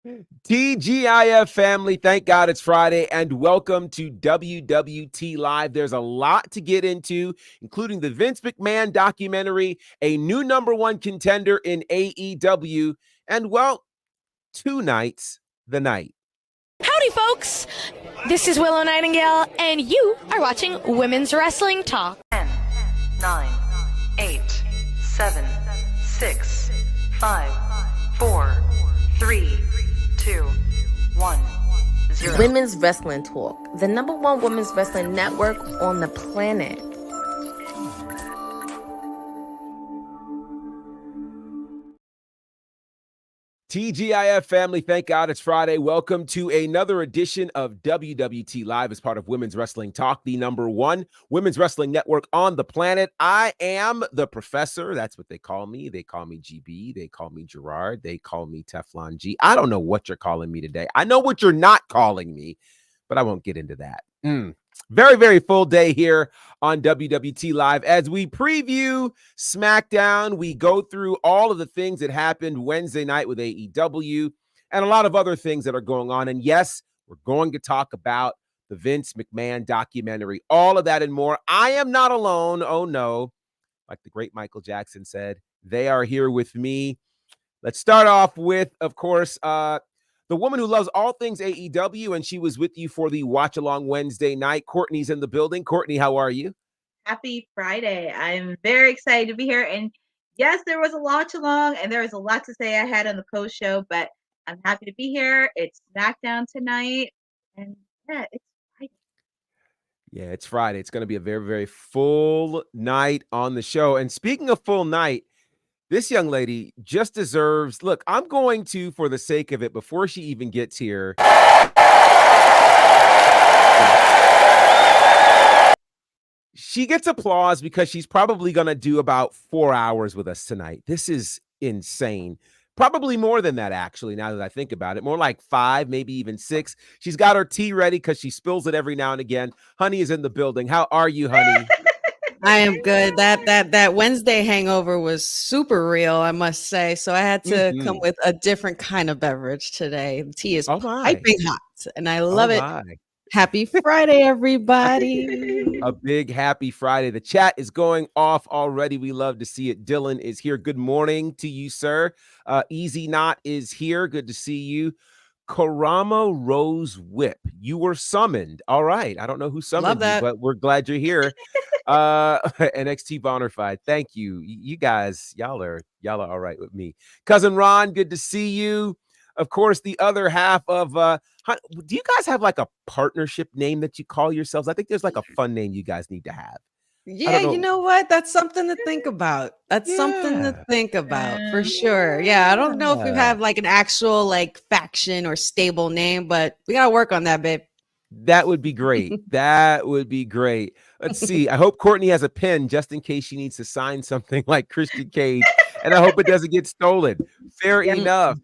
TGIF family, thank God it's Friday, and welcome to WWT Live. There's a lot to get into, including the Vince McMahon documentary, a new #1 contender in AEW, and, well, two nights the night. Howdy, folks. This is Willow Nightingale, and you are watching Women's Wrestling Talk. 10, 9, 8, 7, 6, 5, 4, 3, 2, 1, 0. Women's Wrestling Talk, the #1 women's wrestling network on the planet. TGIF family, thank God it's Friday. Welcome to another edition of WWT Live as part of Women's Wrestling Talk, the #1 women's wrestling network on the planet. I am the professor. That's what they call me. They call me GB. They call me Gerard. They call me Teflon G. I don't know what you're calling me today. I know what you're not calling me, but I won't get into that. Very, very full day here on WWT Live. As we preview SmackDown, we go through all of the things that happened Wednesday night with AEW and a lot of other things that are going on. And yes, we're going to talk about the Vince McMahon documentary, all of that and more. I am not alone. Oh, no. Like the great Michael Jackson said, they are here with me. Let's start off with, of course, the woman who loves all things AEW, and she was with you for the Watch Along Wednesday night. Courtney's in the building. Courtney, how are you? Happy Friday. I'm very excited to be here. And yes, there was a watch along, and there was a lot to say I had on the post show, but I'm happy to be here. It's SmackDown tonight. And yeah, it's Friday. Yeah, it's Friday. It's going to be a very, very full night on the show. And speaking of full night, this young lady just deserves, look, I'm going to, for the sake of it, before she even gets here, she gets applause because she's probably going to do about 4 hours with us tonight. This is insane. Probably more than that, actually, now that I think about it. More like 5, maybe even 6. She's got her tea ready because she spills it every now and again. Honey is in the building. How are you, honey? I am good. That Wednesday hangover was super real, I must say. So I had to come with a different kind of beverage today. The tea is piping hot, and I love it. Happy Friday, everybody. A big happy Friday. The chat is going off already. We love to see it. Dylan is here. Good morning to you, sir. Easy Knot is here. Good to see you. Karama Rose Whip, you were summoned. All right. I don't know who summoned you, but we're glad you're here. NXT Bonnerfide, thank you. You guys, y'all are all right with me. Cousin Ron, good to see you. Of course, the other half of do you guys have like a partnership name that you call yourselves? I think there's like a fun name you guys need to have. Yeah, you know what? That's something to think about. That's something to think about for sure. Yeah, I don't know if we have like an actual like faction or stable name, but we gotta work on that, babe. That would be great. That would be great. Let's see. I hope Courtney has a pen just in case she needs to sign something like Christian Cage, and I hope it doesn't get stolen. Fair enough.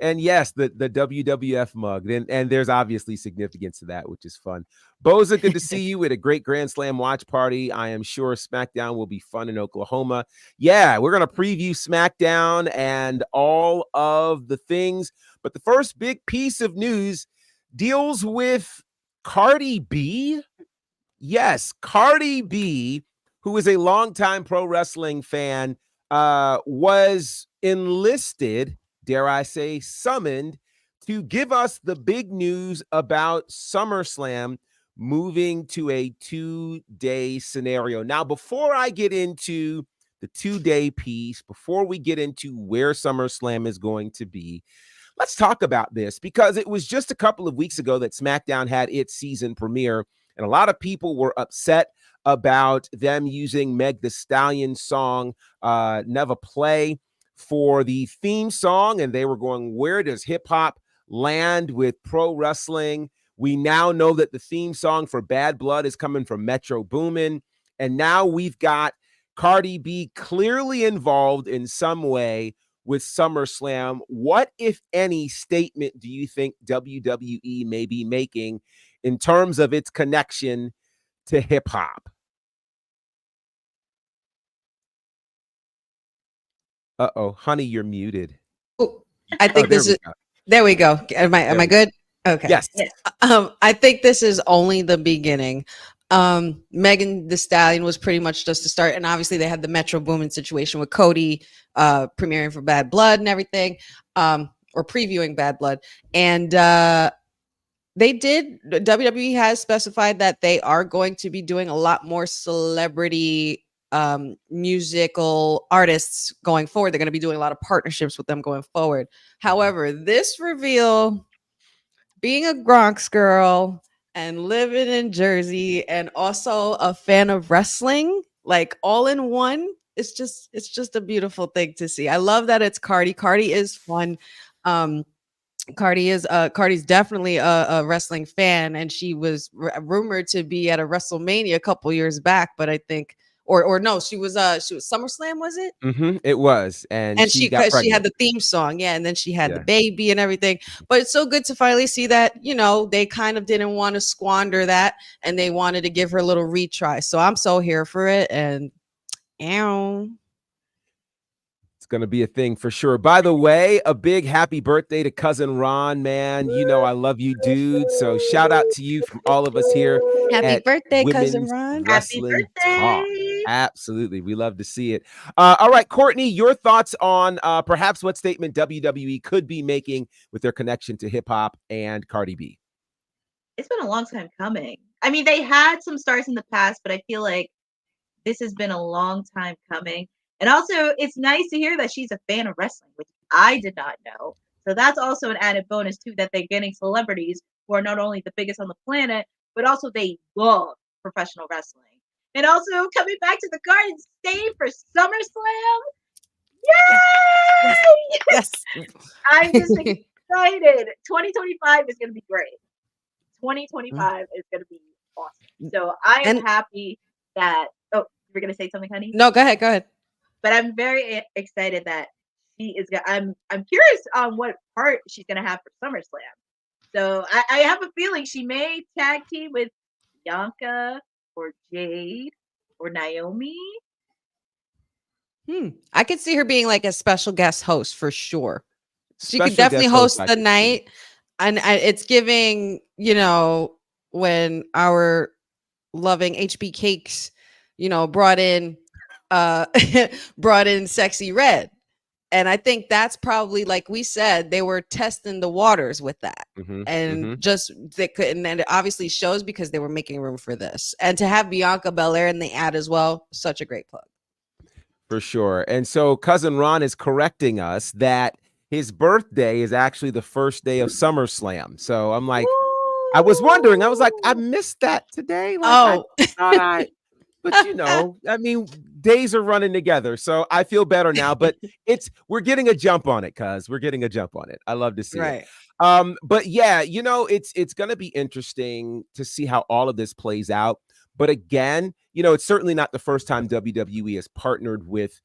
And yes, the WWF mug. And there's obviously significance to that, which is fun. Boza, good to see you with a great Grand Slam watch party. I am sure SmackDown will be fun in Oklahoma. Yeah, we're going to preview SmackDown and all of the things. But the first big piece of news deals with Cardi B. Yes, Cardi B, who is a longtime pro wrestling fan, was enlisted, dare I say, summoned to give us the big news about SummerSlam moving to a 2-day scenario. Now, before I get into the 2-day piece, before we get into where SummerSlam is going to be, let's talk about this, because it was just a couple of weeks ago that SmackDown had its season premiere, and a lot of people were upset about them using Meg Thee Stallion's song, Never Play, for the theme song, and they were going, where does hip-hop land with pro wrestling? We now know that the theme song for Bad Blood is coming from Metro Boomin, and now we've got Cardi B clearly involved in some way with SummerSlam. What, if any, statement do you think WWE may be making in terms of its connection to hip-hop? Uh-oh, honey, you're muted. Oh, I think this is There we go. Am I good? Okay. Yes. I think this is only the beginning. Megan Thee Stallion was pretty much just the start, and obviously they had the Metro Boomin situation with Cody premiering for Bad Blood and everything, or previewing Bad Blood, and WWE has specified that they are going to be doing a lot more celebrity musical artists going forward. They're going to be doing a lot of partnerships with them going forward. However, this reveal, being a Bronx girl and living in Jersey and also a fan of wrestling, like all in one, it's just a beautiful thing to see. I love that it's Cardi. Cardi is fun. Cardi's definitely a wrestling fan, and she was rumored to be at a WrestleMania a couple years back, but I think or no, she was SummerSlam, was it? It was, and she got pregnant. She had the theme song, and then she had the baby and everything. But it's so good to finally see that, they kind of didn't want to squander that, and they wanted to give her a little retry. So I'm so here for it, and it's gonna be a thing for sure. By the way, a big happy birthday to cousin Ron, man. I love you, dude. So shout out to you from all of us here. Happy birthday, cousin Women's Ron. Wrestling Happy birthday. Talk. Absolutely. We love to see it. All right, Courtney, your thoughts on perhaps what statement WWE could be making with their connection to hip hop and Cardi B? It's been a long time coming. I mean, they had some stars in the past, but I feel like this has been a long time coming. And also, it's nice to hear that she's a fan of wrestling, which I did not know. So that's also an added bonus, too, that they're getting celebrities who are not only the biggest on the planet, but also they love professional wrestling. And also coming back to the Garden State for SummerSlam. Yay! Yes. I'm just excited. 2025 is going to be great. 2025 is going to be awesome. So I am happy that. Oh, you were going to say something, honey? No, go ahead. But I'm very excited that she is. I'm curious on what part she's going to have for SummerSlam. So I have a feeling she may tag team with Bianca or Jade or Naomi. I could see her being like a special guest host for sure. She could definitely host the night. And it's giving, when our loving HB Cakes, brought in Sexy Red. And I think that's probably, like we said, they were testing the waters with that. Just they couldn't, and it obviously shows because they were making room for this. And to have Bianca Belair in the ad as well, such a great plug. For sure. And so cousin Ron is correcting us that his birthday is actually the first day of SummerSlam. So I'm like, I was wondering, I missed that today. But I mean, days are running together, so I feel better now. But we're getting a jump on it, cuz we're getting a jump on it. I love to see it. But yeah, it's gonna be interesting to see how all of this plays out. But again, it's certainly not the first time WWE has partnered with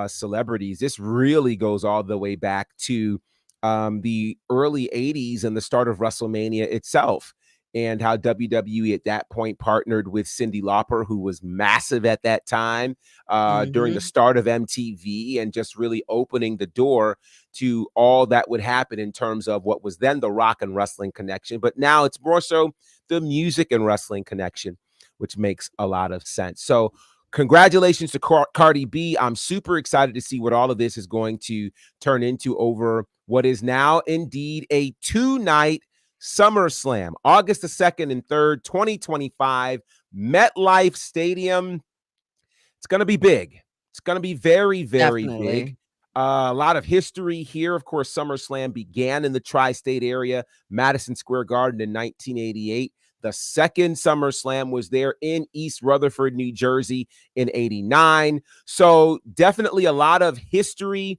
celebrities. This really goes all the way back to the early 80s and the start of WrestleMania itself, and how WWE at that point partnered with Cyndi Lauper, who was massive at that time during the start of MTV, and just really opening the door to all that would happen in terms of what was then the rock and wrestling connection. But now it's more so the music and wrestling connection, which makes a lot of sense. So congratulations to Cardi B. I'm super excited to see what all of this is going to turn into over what is now indeed a 2-night SummerSlam, August the 2nd and 3rd, 2025, MetLife Stadium. It's going to be big. It's going to be very, very big. A lot of history here. Of course, SummerSlam began in the tri-state area, Madison Square Garden in 1988. The second SummerSlam was there in East Rutherford, New Jersey in 89. So definitely a lot of history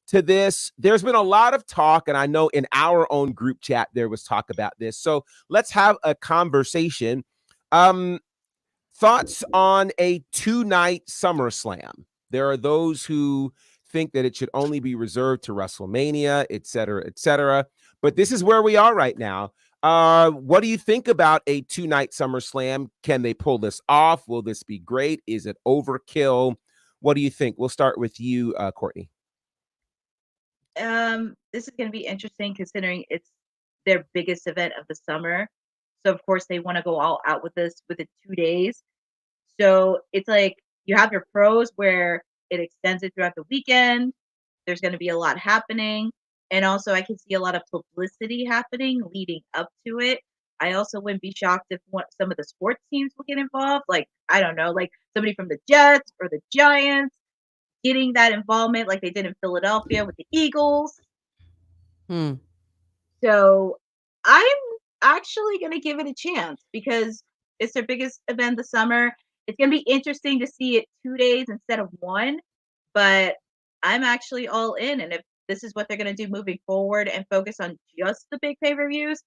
to this. There's been a lot of talk, and I know in our own group chat there was talk about this. So let's have a conversation. Thoughts on a 2-night SummerSlam? There are those who think that it should only be reserved to WrestleMania, et cetera, et cetera. But this is where we are right now. What do you think about a 2-night SummerSlam? Can they pull this off? Will this be great? Is it overkill? What do you think? We'll start with you, Courtney. This is going to be interesting considering it's their biggest event of the summer. So of course they want to go all out with this with the 2 days. So it's like you have your pros where it extends it throughout the weekend. There's going to be a lot happening. And also I can see a lot of publicity happening leading up to it. I also wouldn't be shocked if some of the sports teams will get involved. Like, I don't know, like somebody from the Jets or the Giants getting that involvement like they did in Philadelphia with the Eagles. So I'm actually going to give it a chance because it's their biggest event of the summer. It's going to be interesting to see it 2 days instead of 1, but I'm actually all in. And if this is what they're going to do moving forward and focus on just the big pay-per-views,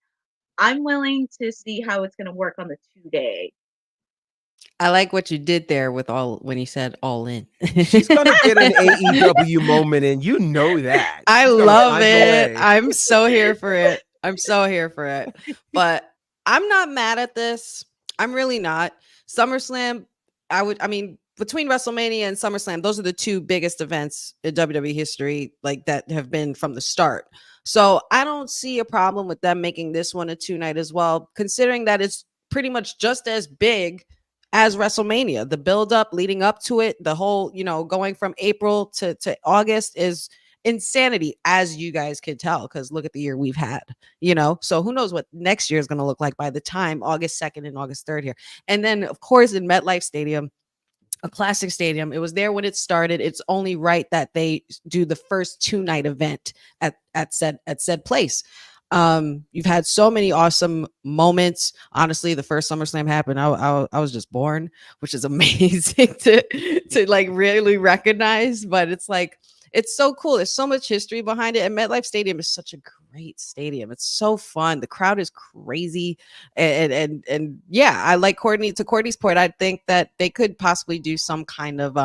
I'm willing to see how it's going to work on the 2-day. I like what you did there with when you said all in. She's gonna get an AEW moment, and you know that. I love it. I'm so here for it. I'm so here for it. But I'm not mad at this. I'm really not. SummerSlam, I mean, between WrestleMania and SummerSlam, those are the 2 biggest events in WWE history, like that have been from the start. So I don't see a problem with them making this one a 2-night as well, considering that it's pretty much just as big as WrestleMania. The build up leading up to it, the whole, going from April to August is insanity, as you guys can tell, because look at the year we've had, so who knows what next year is going to look like by the time August 2nd and August 3rd here. And then of course in MetLife Stadium, a classic stadium. It was there when it started. It's only right that they do the first 2-night event at said place. You've had so many awesome moments. Honestly, the first SummerSlam happened, I was just born, which is amazing to like really recognize. But it's like, it's so cool. There's so much history behind it. And MetLife Stadium is such a great stadium. It's so fun. The crowd is crazy. And yeah, I like to Courtney's point. I think that they could possibly do some kind of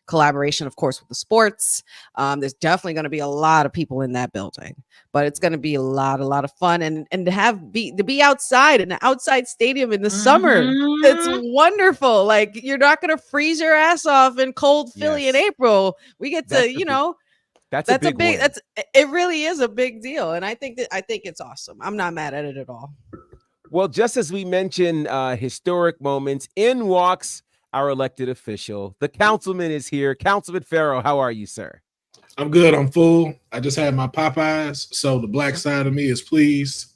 collaboration, of course, with the sports. There's definitely going to be a lot of people in that building, but it's going to be a lot of fun. And to be outside in an outside stadium in the summer, it's wonderful. Like, you're not going to freeze your ass off in cold Philly in April. We get to, that's a big it really is a big deal. And I think it's awesome. I'm not mad at it at all. Well, just as we mentioned historic moments, in walks our elected official. The councilman is here. Councilman Pharaoh, how are you, sir? I'm good. I'm full. I just had my Popeyes, so the black side of me is pleased.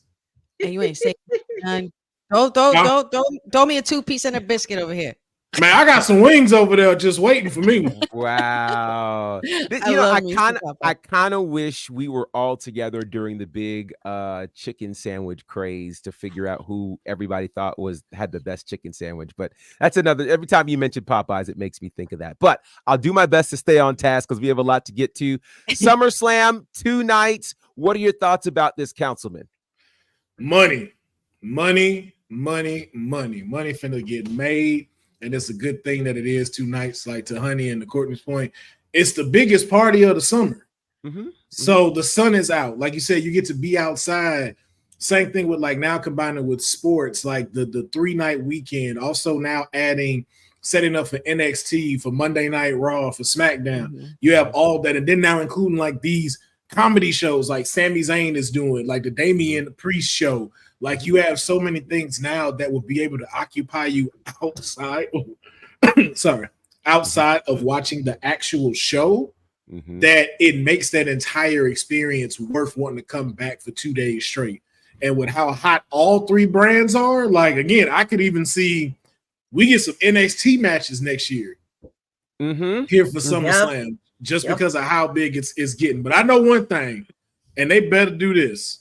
And you ain't saying none. Throw me a 2-piece and a biscuit over here. Man, I got some wings over there just waiting for me. Wow. I kind of wish we were all together during the big chicken sandwich craze to figure out who everybody thought had the best chicken sandwich. But that's every time you mention Popeyes, it makes me think of that. But I'll do my best to stay on task because we have a lot to get to. SummerSlam, 2 nights. What are your thoughts about this, councilman? Money finna get made. And it's a good thing that it is 2 nights, like to Honey and to Courtney's point. It's the biggest party of the summer. So the sun is out. Like you said, you get to be outside. Same thing with like now combining with sports, like the 3-night weekend. Also now setting up for NXT, for Monday Night Raw, for SmackDown. You have all that. And then now including like these comedy shows like Sami Zayn is doing, like the Damian Priest show. Like, you have so many things now that will be able to occupy you outside. Outside of watching the actual show, that it makes that entire experience worth wanting to come back for 2 days straight. And with how hot all 3 brands are, like, again, I could even see we get some NXT matches next year here for SummerSlam, just because of how big it's getting. But I know one thing, and they better do this.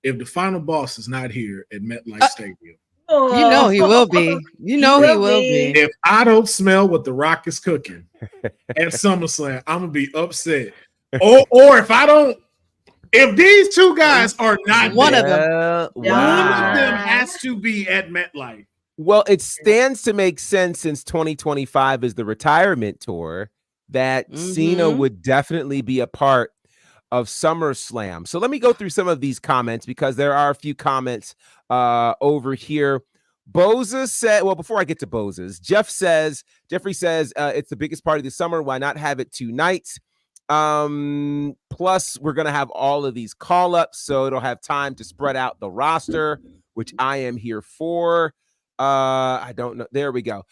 If the final boss is not here at MetLife Stadium, you know he will be. You know he will be. If I don't smell what The Rock is cooking at SummerSlam, I'm gonna be upset. Or if these 2 guys are not one there, of them, one of them has to be at MetLife. Well, it stands to make sense since 2025 is the retirement tour that Cena would definitely be a part of SummerSlam. So let me go through some of these comments because there are a few comments over here. Boza said, well, before I get to Boza's, Jeffrey says, it's the biggest party of the summer. Why not have it 2 nights? Plus, we're going to have all of these call-ups, so it'll have time to spread out the roster, which I am here for. I don't know. There we go.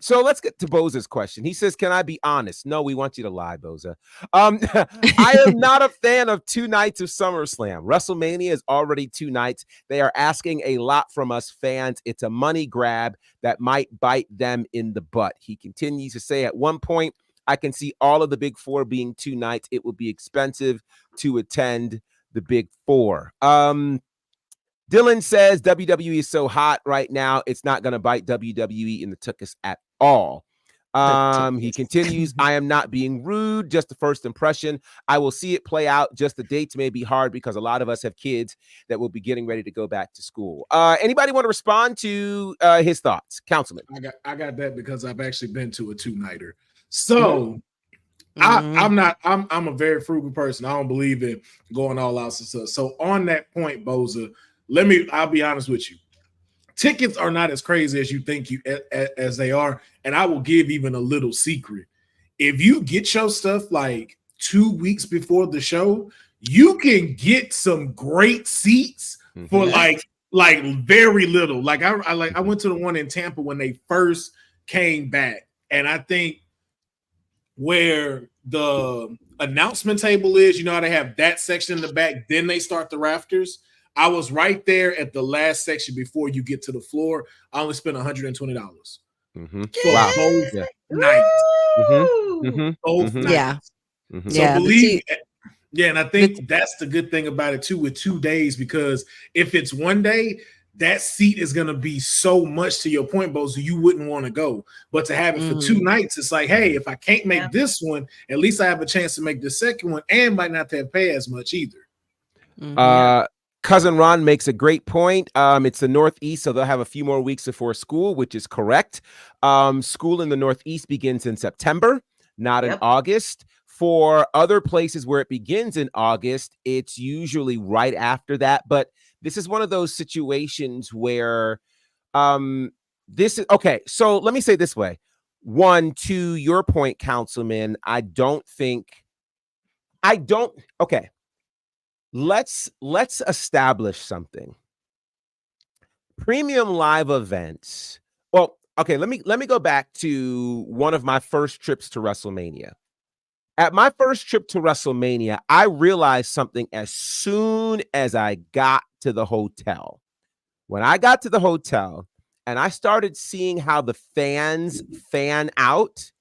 So let's get to Boza's question. He says, can I be honest? No, we want you to lie, Boza. I am not a fan of 2 nights of SummerSlam. WrestleMania is already 2 nights. They are asking a lot from us fans. It's a money grab that might bite them in the butt. He continues to say, at one point, I can see all of the big 4 being 2 nights. It will be expensive to attend the big 4. Dylan says WWE is so hot right now, it's not going to bite WWE in the tuchus at all. He continues, I am not being rude, just the first impression. I will see it play out. Just the dates may be hard because a lot of us have kids that will be getting ready to go back to school. Anybody want to respond to his thoughts? Councilman. I got that because I've actually been to a 2-nighter. So I'm a very frugal person. I don't believe in going all out. So on that point, Boza, I'll be honest with you. Tickets are not as crazy as you think as they are. And I will give even a little secret. If you get your stuff like 2 weeks before the show, you can get some great seats for like very little. Like I went to the one in Tampa when they first came back. And I think where the announcement table is, you know how they have that section in the back, then they start the rafters. I was right there at the last section before you get to the floor. I only spent $120 for both nights. Both nights. So believe me. Yeah, and I think that's the good thing about it too with 2 days, because if it's one day, that seat is going to be so much, to your point, Bo, so you wouldn't want to go. But to have it for 2 nights, it's like, hey, if I can't make this one, at least I have a chance to make the second one and might not have to pay as much either. Cousin Ron makes a great point. It's the Northeast, so they'll have a few more weeks before school, which is correct. School in the Northeast begins in September, not in August. For other places where it begins in August, it's usually right after that. But this is one of those situations where this is okay. So let me say this way. One, to your point, Councilman, okay. Let's establish something. Premium live events. Well, okay, let me go back to one of my first trips to WrestleMania. At my first trip to WrestleMania, I realized something as soon as I got to the hotel. When I got to the hotel and I started seeing how the fans fan out,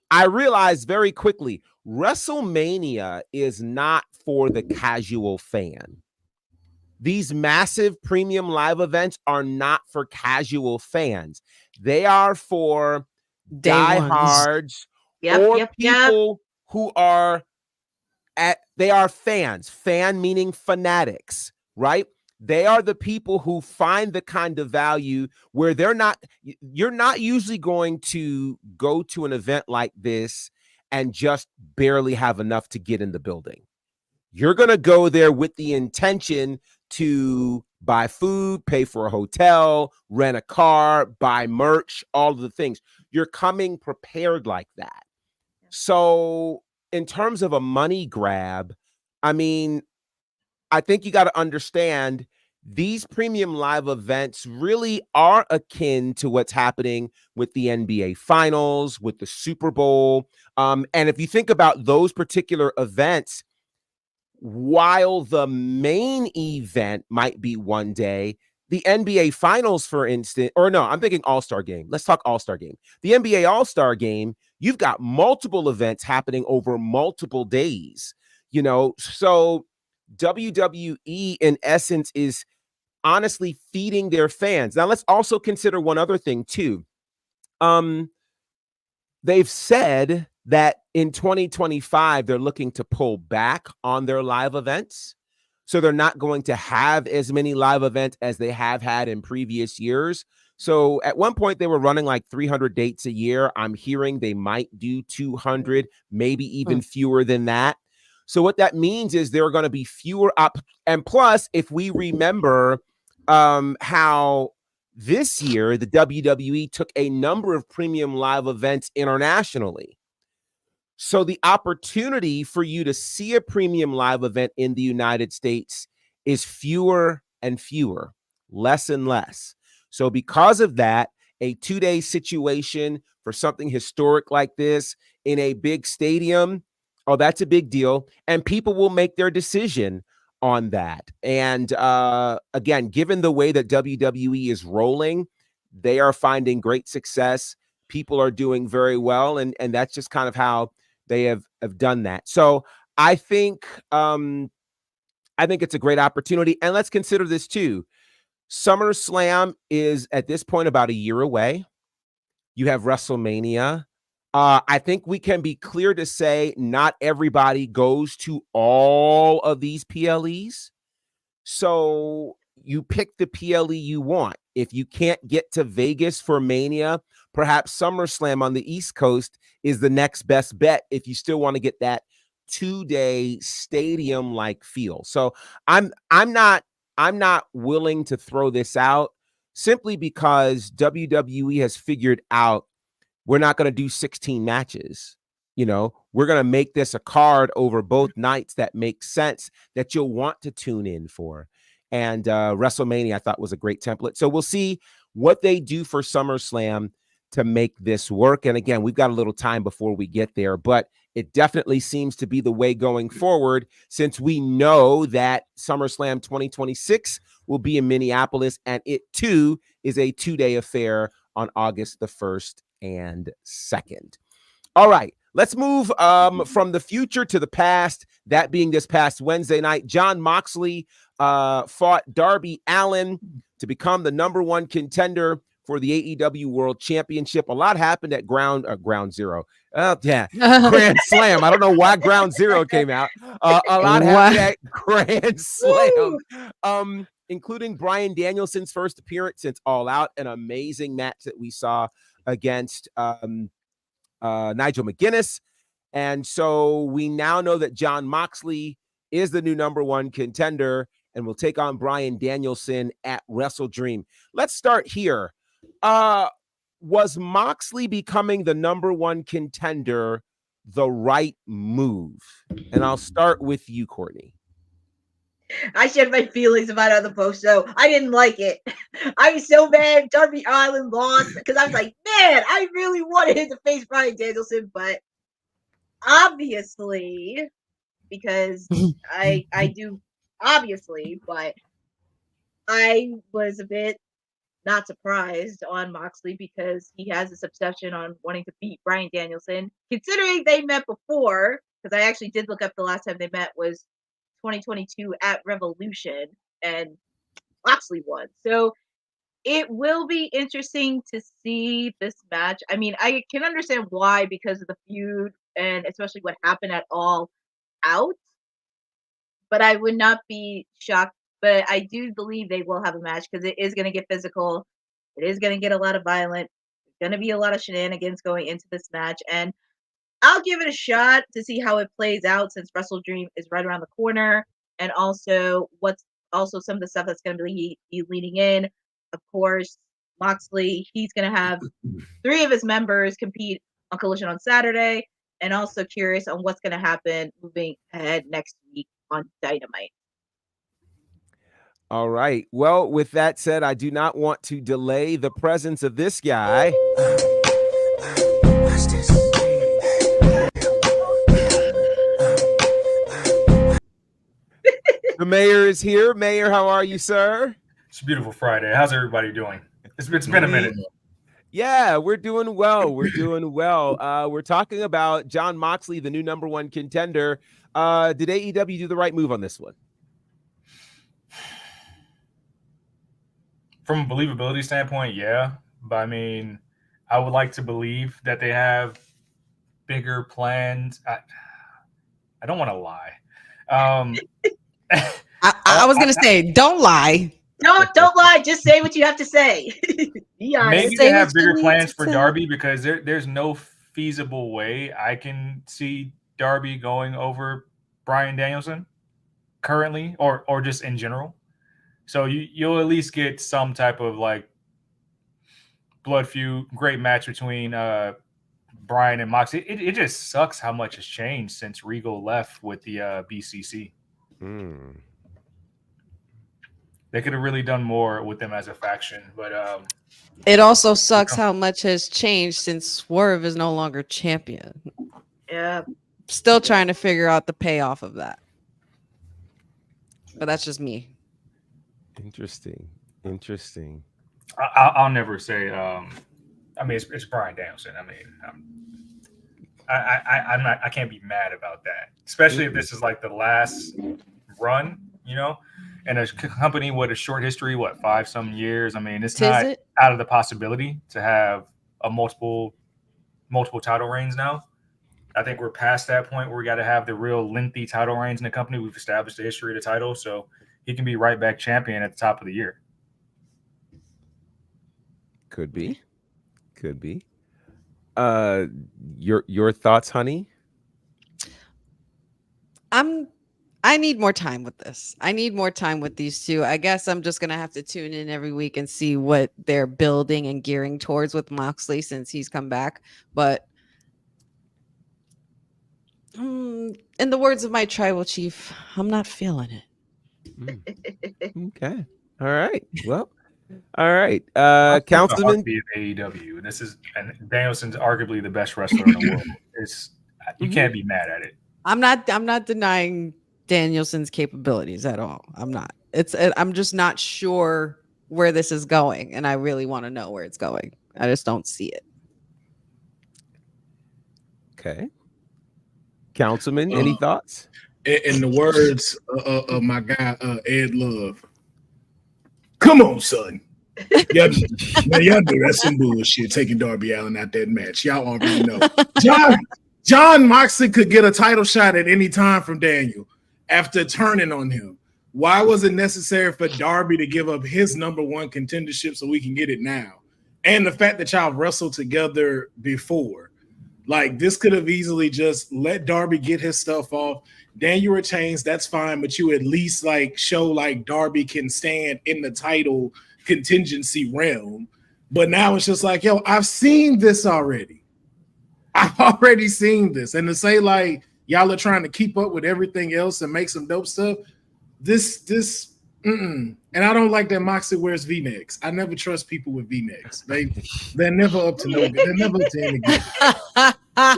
I realized very quickly, WrestleMania is not for the casual fan. These massive premium live events are not for casual fans. They are for diehards or people who are they are fans. Fan meaning fanatics, right? They are the people who find the kind of value where you're not usually going to go to an event like this and just barely have enough to get in the building. You're going to go there with the intention to buy food, pay for a hotel, rent a car, buy merch, all of the things. You're coming prepared like that. So in terms of a money grab, I mean, I think you got to understand these premium live events really are akin to what's happening with the NBA Finals, with the Super Bowl. And if you think about those particular events, while the main event might be one day, the NBA Finals, for instance, or no, I'm thinking All-Star Game. Let's talk All-Star Game. The NBA All-Star Game, you've got multiple events happening over multiple days, you know, so WWE in essence is honestly feeding their fans. Now let's also consider one other thing too. They've said that in 2025, they're looking to pull back on their live events. So they're not going to have as many live events as they have had in previous years. So at one point they were running like 300 dates a year. I'm hearing they might do 200, maybe even fewer than that. So what that means is there are going to be fewer and plus, if we remember how this year the WWE took a number of premium live events internationally. So the opportunity for you to see a premium live event in the United States is fewer and fewer, less and less. So because of that, a 2-day situation for something historic like this in a big stadium, oh, that's a big deal. And people will make their decision on that. And again, given the way that WWE is rolling, they are finding great success. People are doing very well. And that's just kind of how they have done that. So I think it's a great opportunity. And let's consider this too. SummerSlam is at this point about a year away. You have WrestleMania. I think we can be clear to say not everybody goes to all of these PLEs. So you pick the PLE you want. If you can't get to Vegas for Mania, perhaps SummerSlam on the East Coast is the next best bet if you still want to get that 2-day stadium-like feel. So I'm not willing to throw this out simply because WWE has figured out we're not going to do 16 matches. We're going to make this a card over both nights that makes sense, that you'll want to tune in for. And WrestleMania, I thought, was a great template. So we'll see what they do for SummerSlam to make this work. And again, we've got a little time before we get there, but it definitely seems to be the way going forward, since we know that SummerSlam 2026 will be in Minneapolis, and it too is a 2-day affair on August the 1st and 2nd. All right, let's move from the future to the past, that being this past Wednesday night. Jon Moxley fought Darby Allin to become the #1 contender for the AEW World Championship. A lot happened at Ground Zero. Grand Slam. I don't know why Ground Zero came out. A lot happened at Grand Slam, including Bryan Danielson's first appearance since All Out, an amazing match that we saw against Nigel McGuinness. And so we now know that Jon Moxley is the new #1 contender and will take on Bryan Danielson at Wrestle Dream. Let's start here. Was Moxley becoming the #1 contender the right move? And I'll start with you, Courtney. I shared my feelings about it on the post show. I didn't like it. I was so mad Darby Allin lost because I was like, man, I really wanted him to face Bryan Danielson, but obviously, because I do obviously, but I was a bit not surprised on Moxley because he has this obsession on wanting to beat Bryan Danielson, considering they met before, because I actually did look up the last time they met was 2022 at Revolution, and Moxley won. So it will be interesting to see this match. I mean, I can understand why, because of the feud and especially what happened at All Out, but I would not be shocked. But I do believe they will have a match because it is going to get physical. It is going to get a lot of violent. There's going to be a lot of shenanigans going into this match. And I'll give it a shot to see how it plays out, since Wrestle Dream is right around the corner. And also what's also some of the stuff that's going to be leading in. Of course, Moxley, he's going to have 3 of his members compete on Collision on Saturday. And also curious on what's going to happen moving ahead next week on Dynamite. All right. Well, with that said, I do not want to delay the presence of this guy. The mayor is here. Mayor, how are you, sir? It's a beautiful Friday. How's everybody doing? It's been a minute. Yeah, we're doing well. We're doing well. We're talking about Jon Moxley, the new #1 contender. Did AEW do the right move on this one? From a believability standpoint, yeah. But I mean, I would like to believe that they have bigger plans. I don't want to lie. I was gonna say, don't lie. Don't lie. Just say what you have to say. Maybe they have bigger plans for Darby, because there's no feasible way I can see Darby going over Bryan Danielson currently, or just in general. So you'll at least get some type of like blood feud, great match between Brian and Mox. It just sucks how much has changed since Regal left with the BCC. They could have really done more with them as a faction, but it also sucks how much has changed since Swerve is no longer champion. Yeah. Still trying to figure out the payoff of that. But that's just me. Interesting. I'll never say. I mean, it's Bryan Danielson. I mean, I'm not. I can't be mad about that, especially if this is like the last run, and a company with a short history, 5-some years. I mean, it's not out of the possibility to have a multiple title reigns now. I think we're past that point where we got to have the real lengthy title reigns in the company. We've established the history of the title, so he can be right back champion at the top of the year. Could be. Your thoughts, honey? I need more time with this. I need more time with these two. I guess I'm just gonna have to tune in every week and see what they're building and gearing towards with Moxley since he's come back. But in the words of my tribal chief, I'm not feeling it. Okay. All right. Well. All right. Councilman AEW. And Danielson's arguably the best wrestler in the world. You can't be mad at it. I'm not denying Danielson's capabilities at all. I'm not. I'm just not sure where this is going, and I really want to know where it's going. I just don't see it. Okay. Councilman, any thoughts? In the words of my guy Ed Love, come on, son. Y'all do that's some bullshit. Taking Darby Allin out that match. Y'all already know. John Moxley could get a title shot at any time from Daniel after turning on him. Why was it necessary for Darby to give up his number one contendership so we can get it now? And the fact that y'all wrestled together before. Like, this could have easily just let Darby get his stuff off. Daniel retains, that's fine, but you at least show Darby can stand in the title contingency realm. But now it's just yo, I've seen this already. I've already seen this. And to say y'all are trying to keep up with everything else and make some dope stuff, and I don't like that Moxley wears V-necks. I never trust people with V-necks. They're never up to no good. They're never up to any good.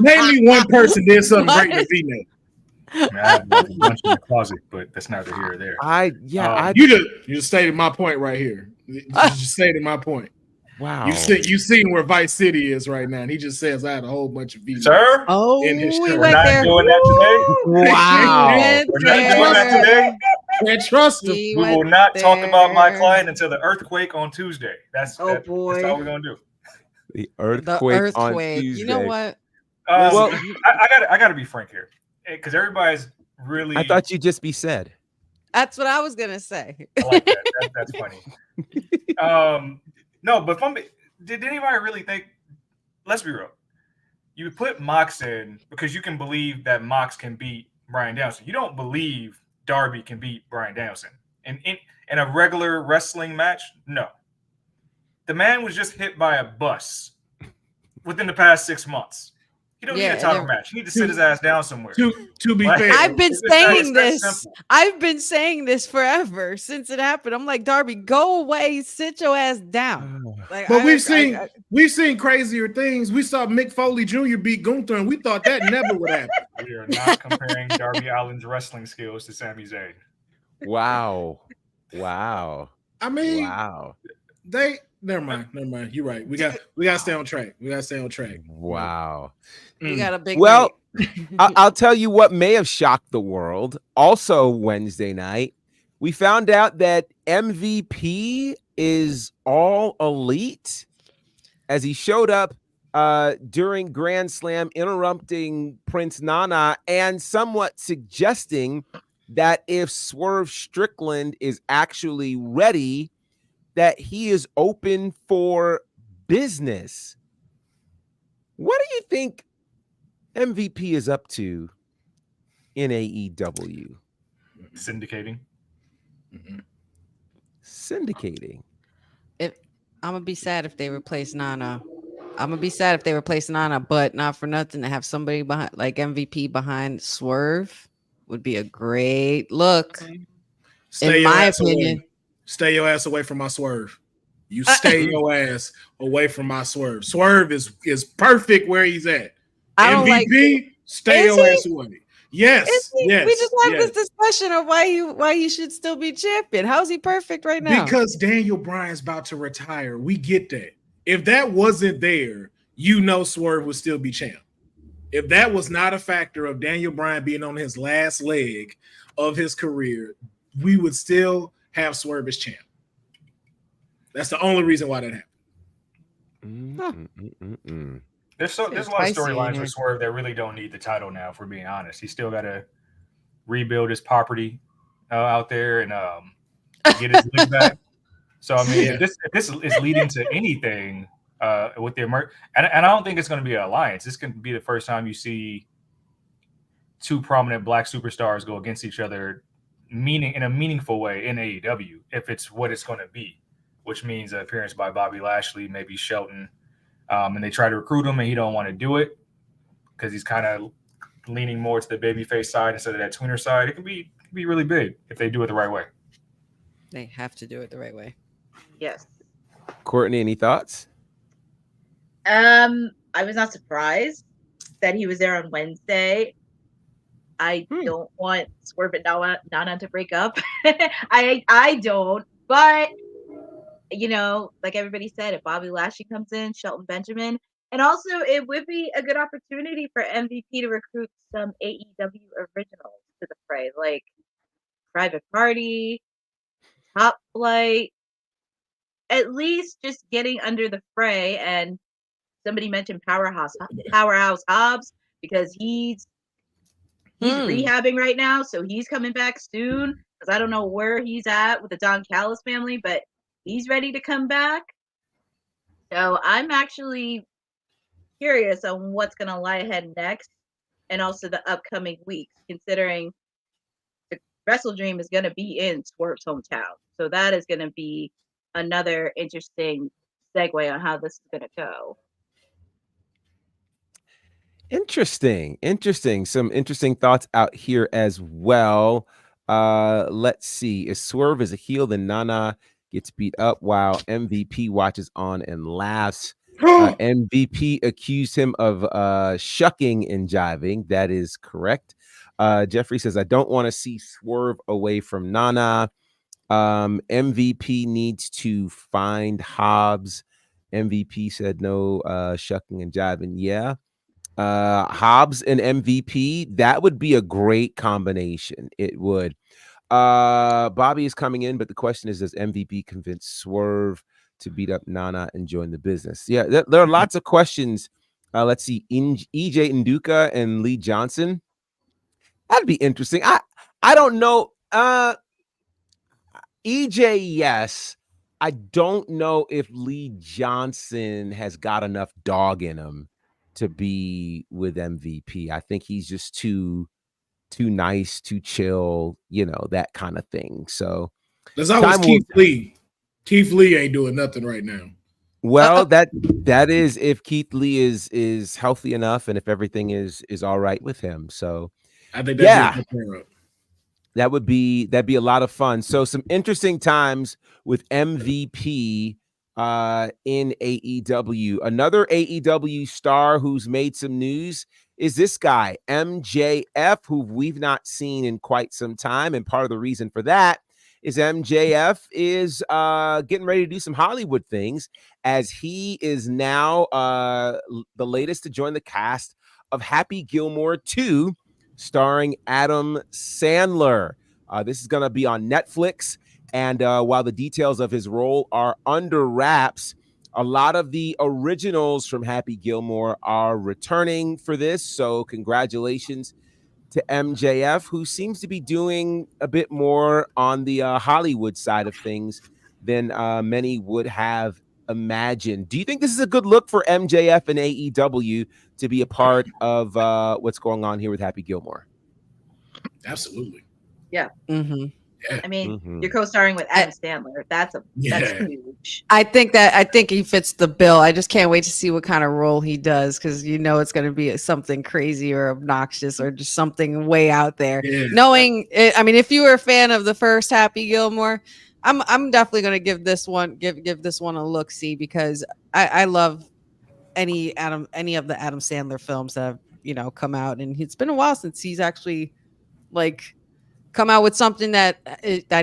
Name me one person did something great with V-neck. I have a bunch in the closet, but that's neither here or there. You just stated my point right here. You just stated my point. Wow. You seen where Vice City is right now, and he just says I had a whole bunch of V-necks. Sir? In his shirt. We're not doing that today. Wow. We're not doing that today. Can't trust him. We will not talk about my client until the earthquake on Tuesday. That's all we're gonna do. The earthquake on Tuesday. You know what? Well, I gotta be frank here, because everybody's really. I thought you'd just be said. That's what I was gonna say. I like that. That's funny. No, but did anybody really think? Let's be real. You put Mox in because you can believe that Mox can beat Bryan Danielson. You don't believe Darby can beat Bryan Danielson in a regular wrestling match. No, the man was just hit by a bus within the past 6 months. He don't need a title match. He need to sit his ass down somewhere. To be fair, I've been saying this. I've been saying this forever since it happened. I'm like, Darby, go away, sit your ass down. But we've seen crazier things. We saw Mick Foley Jr. beat Gunther, and we thought that never would happen. We are not comparing Darby Allin's wrestling skills to Sami Zayn. Wow. I mean, wow. Never mind. You're right. We got to stay on track. Wow. You got a big. Well, I'll tell you what may have shocked the world. Also, Wednesday night, we found out that MVP is all elite as he showed up during Grand Slam, interrupting Prince Nana and somewhat suggesting that if Swerve Strickland is actually ready, that he is open for business. What do you think MVP is up to in AEW? Syndicating. Syndicating. I'm gonna be sad if they replace Nana. I'm gonna be sad if they replace Nana, but not for nothing to have somebody behind like MVP behind Swerve would be a great look. In my opinion. Stay your ass away from my Swerve. You stay your ass away from my Swerve. Swerve is perfect where he's at. I don't MVP, stay your ass away. Yes, yes. We just had this discussion of why you should still be champion. How is he perfect right now? Because Daniel Bryan's about to retire. We get that. If that wasn't there, Swerve would still be champ. If that was not a factor of Daniel Bryan being on his last leg of his career, we would still have Swerve as champ. That's the only reason why that happened. There's a lot of storylines with Swerve that really don't need the title now, if we're being honest. He's still got to rebuild his property out there and get his league back. So, I mean, if this is leading to anything with the and I don't think it's going to be an alliance. This can be the first time you see two prominent black superstars go against each other in a meaningful way in AEW, if it's what it's going to be, which means an appearance by Bobby Lashley, maybe Shelton. And they try to recruit him, and he don't want to do it because he's kind of leaning more to the babyface side instead of that tweener side. It could be really big if they do it the right way. They have to do it the right way. Yes. Courtney, any thoughts? I was not surprised that he was there on Wednesday. I don't want Swerve and Nana to break up. I don't, but like everybody said, if Bobby Lashley comes in, Shelton Benjamin, and also it would be a good opportunity for MVP to recruit some AEW originals to the fray, like Private Party, Top Flight, at least just getting under the fray. And somebody mentioned Powerhouse Hobbs because he's rehabbing right now, so he's coming back soon. Because I don't know where he's at with the Don Callis family, but he's ready to come back. So I'm actually curious on what's going to lie ahead next, and also the upcoming weeks, considering the Wrestle Dream is going to be in Swerve's hometown. So that is going to be another interesting segue on how this is going to go. Interesting. Some interesting thoughts out here as well. Let's see. If Swerve is a heel, then Nana gets beat up while MVP watches on and laughs. MVP accused him of shucking and jiving. That is correct. Jeffrey says, I don't want to see Swerve away from Nana. MVP needs to find Hobbs. MVP said no shucking and jiving. Yeah. Hobbs and MVP, that would be a great combination. It would. Bobby is coming in, but the question is, does MVP convince Swerve to beat up Nana and join the business? Yeah, there are lots of questions. Let's see, EJ Nduka and Lee Johnson. That'd be interesting. I don't know. EJ, yes. I don't know if Lee Johnson has got enough dog in him to be with MVP. I think he's just too nice, too chill, that kind of thing. So there's always Keith Lee. Keith Lee ain't doing nothing right now. Well, that is if Keith Lee is healthy enough and if everything is all right with him. So I think that'd be a lot of fun. So some interesting times with MVP in AEW. Another AEW star who's made some news is this guy, MJF, who we've not seen in quite some time. And part of the reason for that is MJF is getting ready to do some Hollywood things, as he is now the latest to join the cast of Happy Gilmore 2, starring Adam Sandler. This is going to be on Netflix. And while the details of his role are under wraps, a lot of the originals from Happy Gilmore are returning for this. So congratulations to MJF, who seems to be doing a bit more on the Hollywood side of things than many would have imagined. Do you think this is a good look for MJF and AEW to be a part of what's going on here with Happy Gilmore? Absolutely. Yeah. Mm-hmm. I mean, you're co-starring with Adam Sandler. That's huge. I think he fits the bill. I just can't wait to see what kind of role he does, because it's going to be something crazy or obnoxious or just something way out there. Yeah. Knowing it, I mean, if you were a fan of the first Happy Gilmore, I'm definitely going to give this one a look see, because I love any of the Adam Sandler films that have come out, and it's been a while since he's actually come out with something that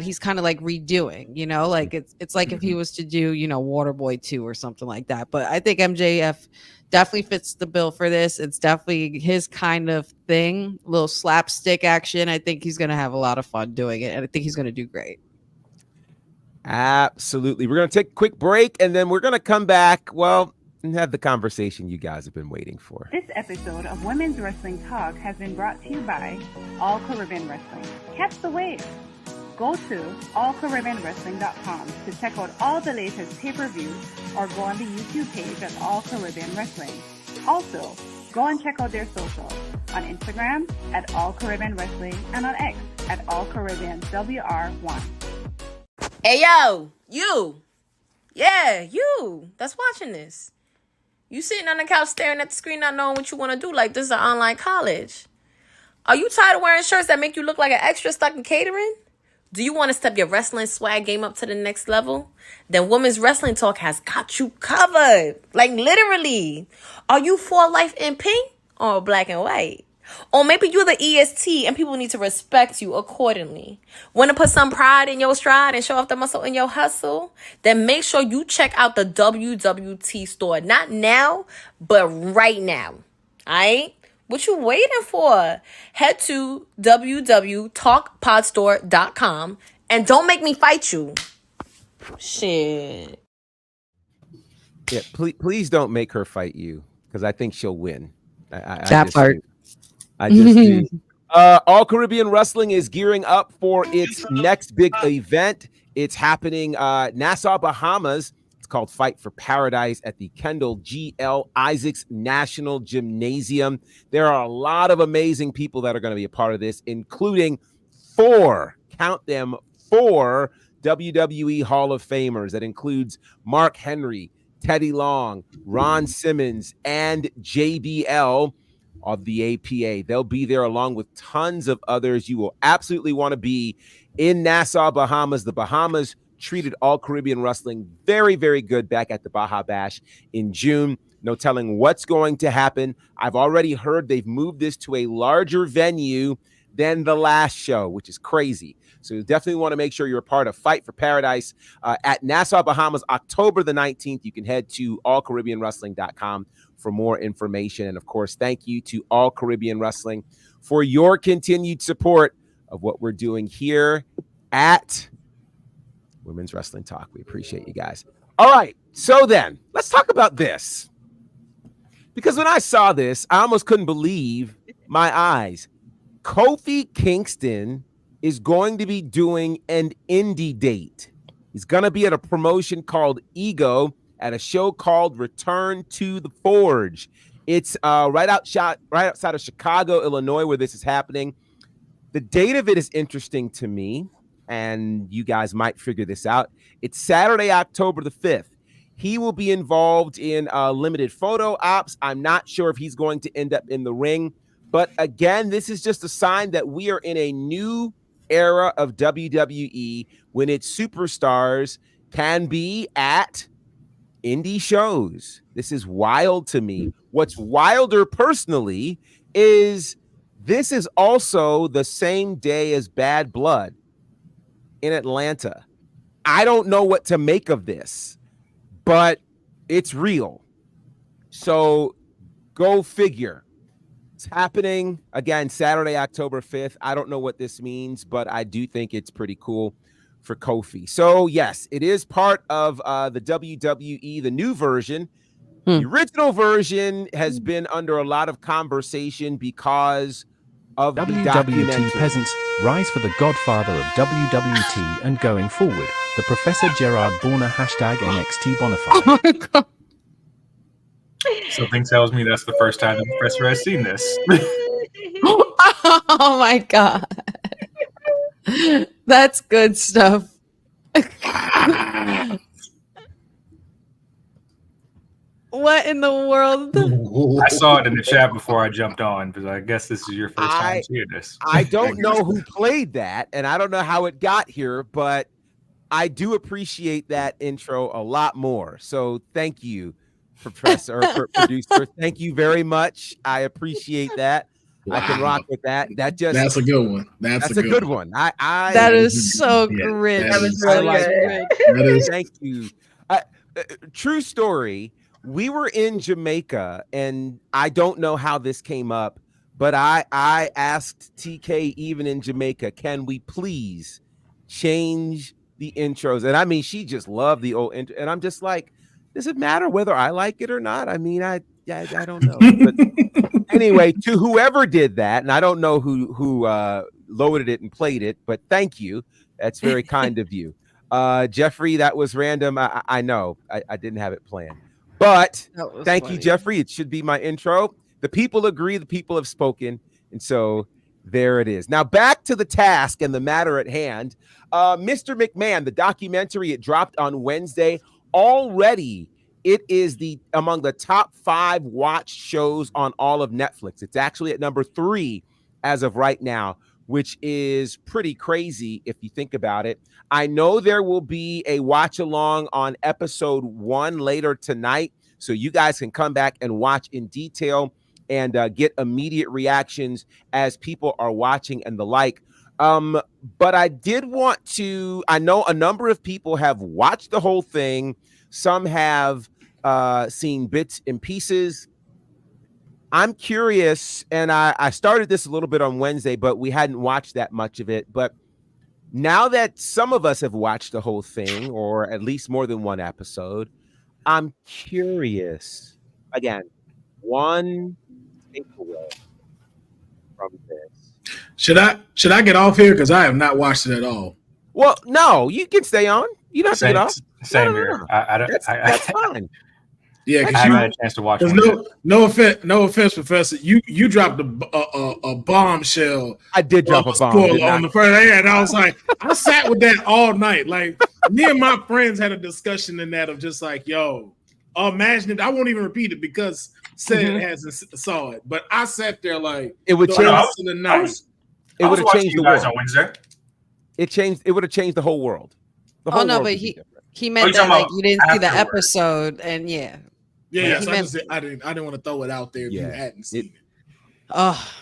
he's kind of redoing, like it's like if he was to do Waterboy 2 or something like that. But I think MJF definitely fits the bill for this. It's definitely his kind of thing, a little slapstick action. I think he's going to have a lot of fun doing it, and I think he's going to do great. Absolutely. We're going to take a quick break, and then we're going to come back and have the conversation you guys have been waiting for. This episode of Women's Wrestling Talk has been brought to you by All Caribbean Wrestling. Catch the wave. Go to allcaribbeanwrestling.com to check out all the latest pay-per-views, or go on the YouTube page at All Caribbean Wrestling. Also, go and check out their socials on Instagram at All Caribbean Wrestling and on X at All Caribbean WR1. Hey, yo, you. Yeah, you that's watching this. You sitting on the couch staring at the screen, not knowing what you want to do, like this is an online college. Are you tired of wearing shirts that make you look like an extra stuck in catering? Do you want to step your wrestling swag game up to the next level? Then Women's Wrestling Talk has got you covered. Like literally. Are you for life in pink or black and white? Or maybe you're the EST and people need to respect you accordingly. Want to put some pride in your stride and show off the muscle in your hustle? Then make sure you check out the WWT store. Not now, but right now. Alright? What you waiting for? Head to www talkpodstore.com and don't make me fight you. Shit. Yeah, please don't make her fight you, because I think she'll win. That part. I just do. All Caribbean Wrestling is gearing up for its next big event. It's happening Nassau, Bahamas. It's called Fight for Paradise at the Kendall G.L. Isaacs National Gymnasium. There are a lot of amazing people that are going to be a part of this, including 4 WWE Hall of Famers. That includes Mark Henry, Teddy Long, Ron Simmons, and JBL of the APA. They'll be there along with tons of others. You will absolutely want to be in Nassau, Bahamas. The Bahamas treated All Caribbean Wrestling very, very good back at the Baja Bash in June. No telling what's going to happen. I've already heard they've moved this to a larger venue than the last show, which is crazy. So you definitely want to make sure you're a part of Fight for Paradise at Nassau, Bahamas, October the 19th. You can head to allcaribbeanwrestling.com for more information. And of course, thank you to All Caribbean Wrestling for your continued support of what we're doing here at Women's Wrestling Talk. We appreciate you guys. All right. So then let's talk about this, because when I saw this, I almost couldn't believe my eyes. Kofi Kingston is going to be doing an indie date. He's going to be at a promotion called Ego at a show called Return to the Forge. It's right outside of Chicago, Illinois, where this is happening. The date of it is interesting to me, and you guys might figure this out. It's Saturday, October the 5th. He will be involved in limited photo ops. I'm not sure if he's going to end up in the ring. But again, this is just a sign that we are in a new era of WWE when its superstars can be at indie shows. This is wild to me. What's wilder personally is this is also the same day as Bad Blood in Atlanta. I don't know what to make of this, but it's real. So go figure. It's happening again Saturday, October 5th. I don't know what this means, but I do think it's pretty cool for Kofi. So yes, it is part of the WWE, the new version. The original version has been under a lot of conversation because of WWT peasants rise for the godfather of WWT and going forward, the Professor Gerard Bonner #NXT Bonafide. Oh my God. Something tells me that's the first time the professor has seen this. Oh my God. That's good stuff. What in the world? I saw it in the chat before I jumped on because I guess this is your first time seeing this. I don't know who played that, and I don't know how it got here, but I do appreciate that intro a lot more. So thank you, Professor or Producer. Thank you very much. I appreciate that. Wow. I can rock with that. That's a good one. That's a good one. That is so great. That was really good. Thank you. True story. We were in Jamaica, and I don't know how this came up, but I asked TK even in Jamaica, can we please change the intros? And I mean, she just loved the old intro, and I'm just like, does it matter whether I like it or not? I mean, I don't know. But anyway, to whoever did that, and I don't know who loaded it and played it, but thank you. That's very kind of you. Jeffrey, that was random. I know. I didn't have it planned. But thank you, Jeffrey. It should be my intro. The people agree. The people have spoken. And so there it is. Now back to the task and the matter at hand. Mr. McMahon, the documentary, it dropped on Wednesday. Already, it is among the top 5 watched shows on all of Netflix. It's actually at number 3 as of right now, which is pretty crazy if you think about it. I know there will be a watch along on episode 1 later tonight, so you guys can come back and watch in detail and get immediate reactions as people are watching and the like. But I did want to, I know a number of people have watched the whole thing. Some have seen bits and pieces. I'm curious, and I started this a little bit on Wednesday, but we hadn't watched that much of it. But now that some of us have watched the whole thing, or at least more than one episode, I'm curious. Again, one takeaway from this. Should I get off here? Because I have not watched it at all. Well, no, you can stay on. You don't have to get off. Same here. That's fine. Yeah, I haven't had a chance to watch it. No offense, Professor. You dropped a bombshell. I did drop a bomb on the first day, and I was like, I sat with that all night. Like, me and my friends had a discussion in that of just like, yo, imagine it. I won't even repeat it because Ced hasn't saw it, but I sat there like it would change the night. It would have changed the world. On Wednesday. It would have changed the whole world. The whole world but he meant that like you didn't see the episode, and yeah. Yeah, so I didn't want to throw it out there if you hadn't seen it. Oh,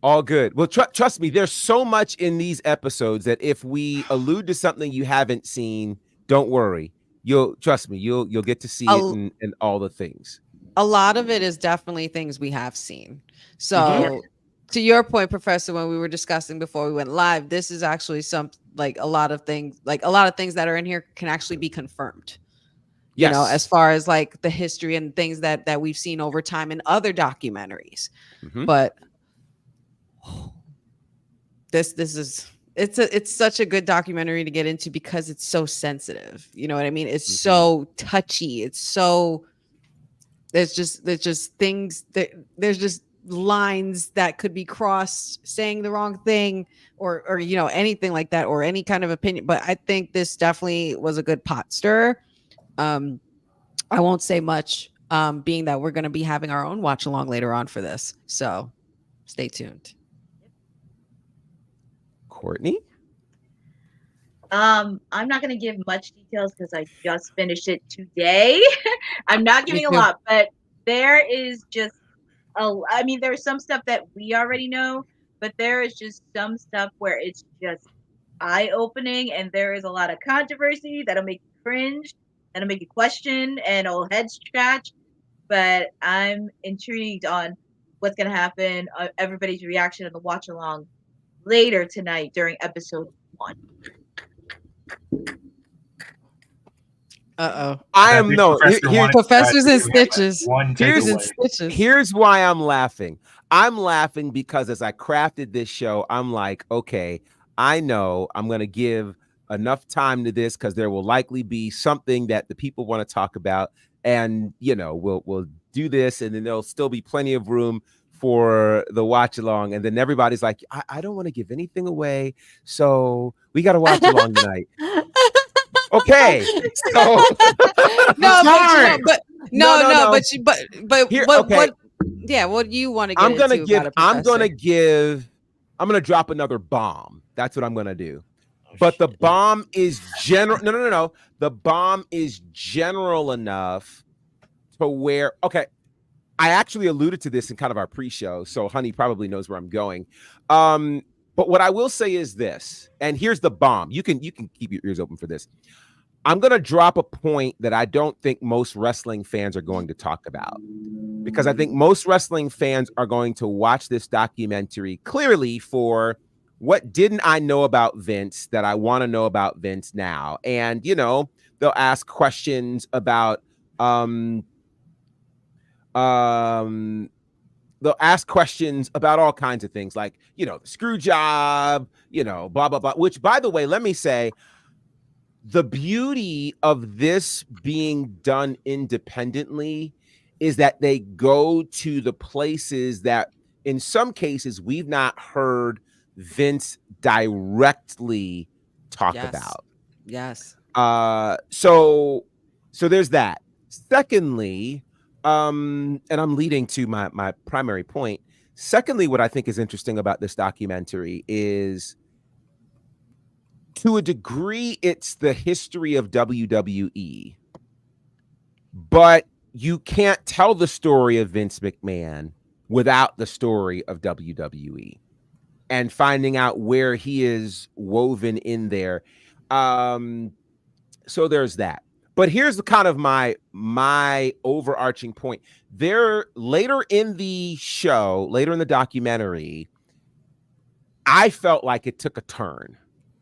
all good. Well, trust me, there's so much in these episodes that if we allude to something you haven't seen, don't worry. You'll get to see it and all the things. A lot of it is definitely things we have seen. So to your point, Professor, when we were discussing before we went live, this is actually a lot of things that are in here can actually be confirmed. Yes. You know, as far as like the history and things that we've seen over time in other documentaries. But this is it's such a good documentary to get into because it's so sensitive. You know what I mean? It's so touchy. It's so there's just things that there's just lines that could be crossed saying the wrong thing or you know anything like that or any kind of opinion. But I think this definitely was a good pot stirrer. I won't say much, being that we're going to be having our own watch along later on for this. So stay tuned. Courtney? I'm not going to give much details because I just finished it today. I'm not giving a lot, but there is just there's some stuff that we already know, but there is just some stuff where it's just eye-opening and there is a lot of controversy that'll make you cringe. That'll make you question and it'll head scratch, but I'm intrigued on what's going to happen, everybody's reaction and the watch along later tonight during episode 1. I am no professors and stitches. Here's why I'm laughing. I'm laughing because as I crafted this show, I'm like, okay, I know I'm going to give enough time to this because there will likely be something that the people want to talk about, and you know we'll do this, and then there'll still be plenty of room for the watch along, and then everybody's like, I don't want to give anything away, so we got to watch along tonight. Okay, so what do you want to get I'm gonna drop another bomb. That's what I'm gonna do. But the bomb is general. No. The bomb is general enough to where, okay, I actually alluded to this in kind of our pre-show, so Honey probably knows where I'm going. But what I will say is this, and here's the bomb. You can keep your ears open for this. I'm going to drop a point that I don't think most wrestling fans are going to talk about, because I think most wrestling fans are going to watch this documentary clearly for what didn't I know about Vince that I want to know about Vince now. And, you know, they'll ask questions about, they'll ask questions about all kinds of things, like, you know, the screw job, you know, blah, blah, blah, which, by the way, let me say, the beauty of this being done independently is that they go to the places that in some cases we've not heard Vince directly talk about. Yes. So there's that. Secondly, and I'm leading to my primary point. Secondly, what I think is interesting about this documentary is, to a degree, it's the history of WWE, but you can't tell the story of Vince McMahon without the story of WWE and finding out where he is woven in there. So there's that. But here's the kind of my overarching point. There, later in the show, later in the documentary, I felt like it took a turn.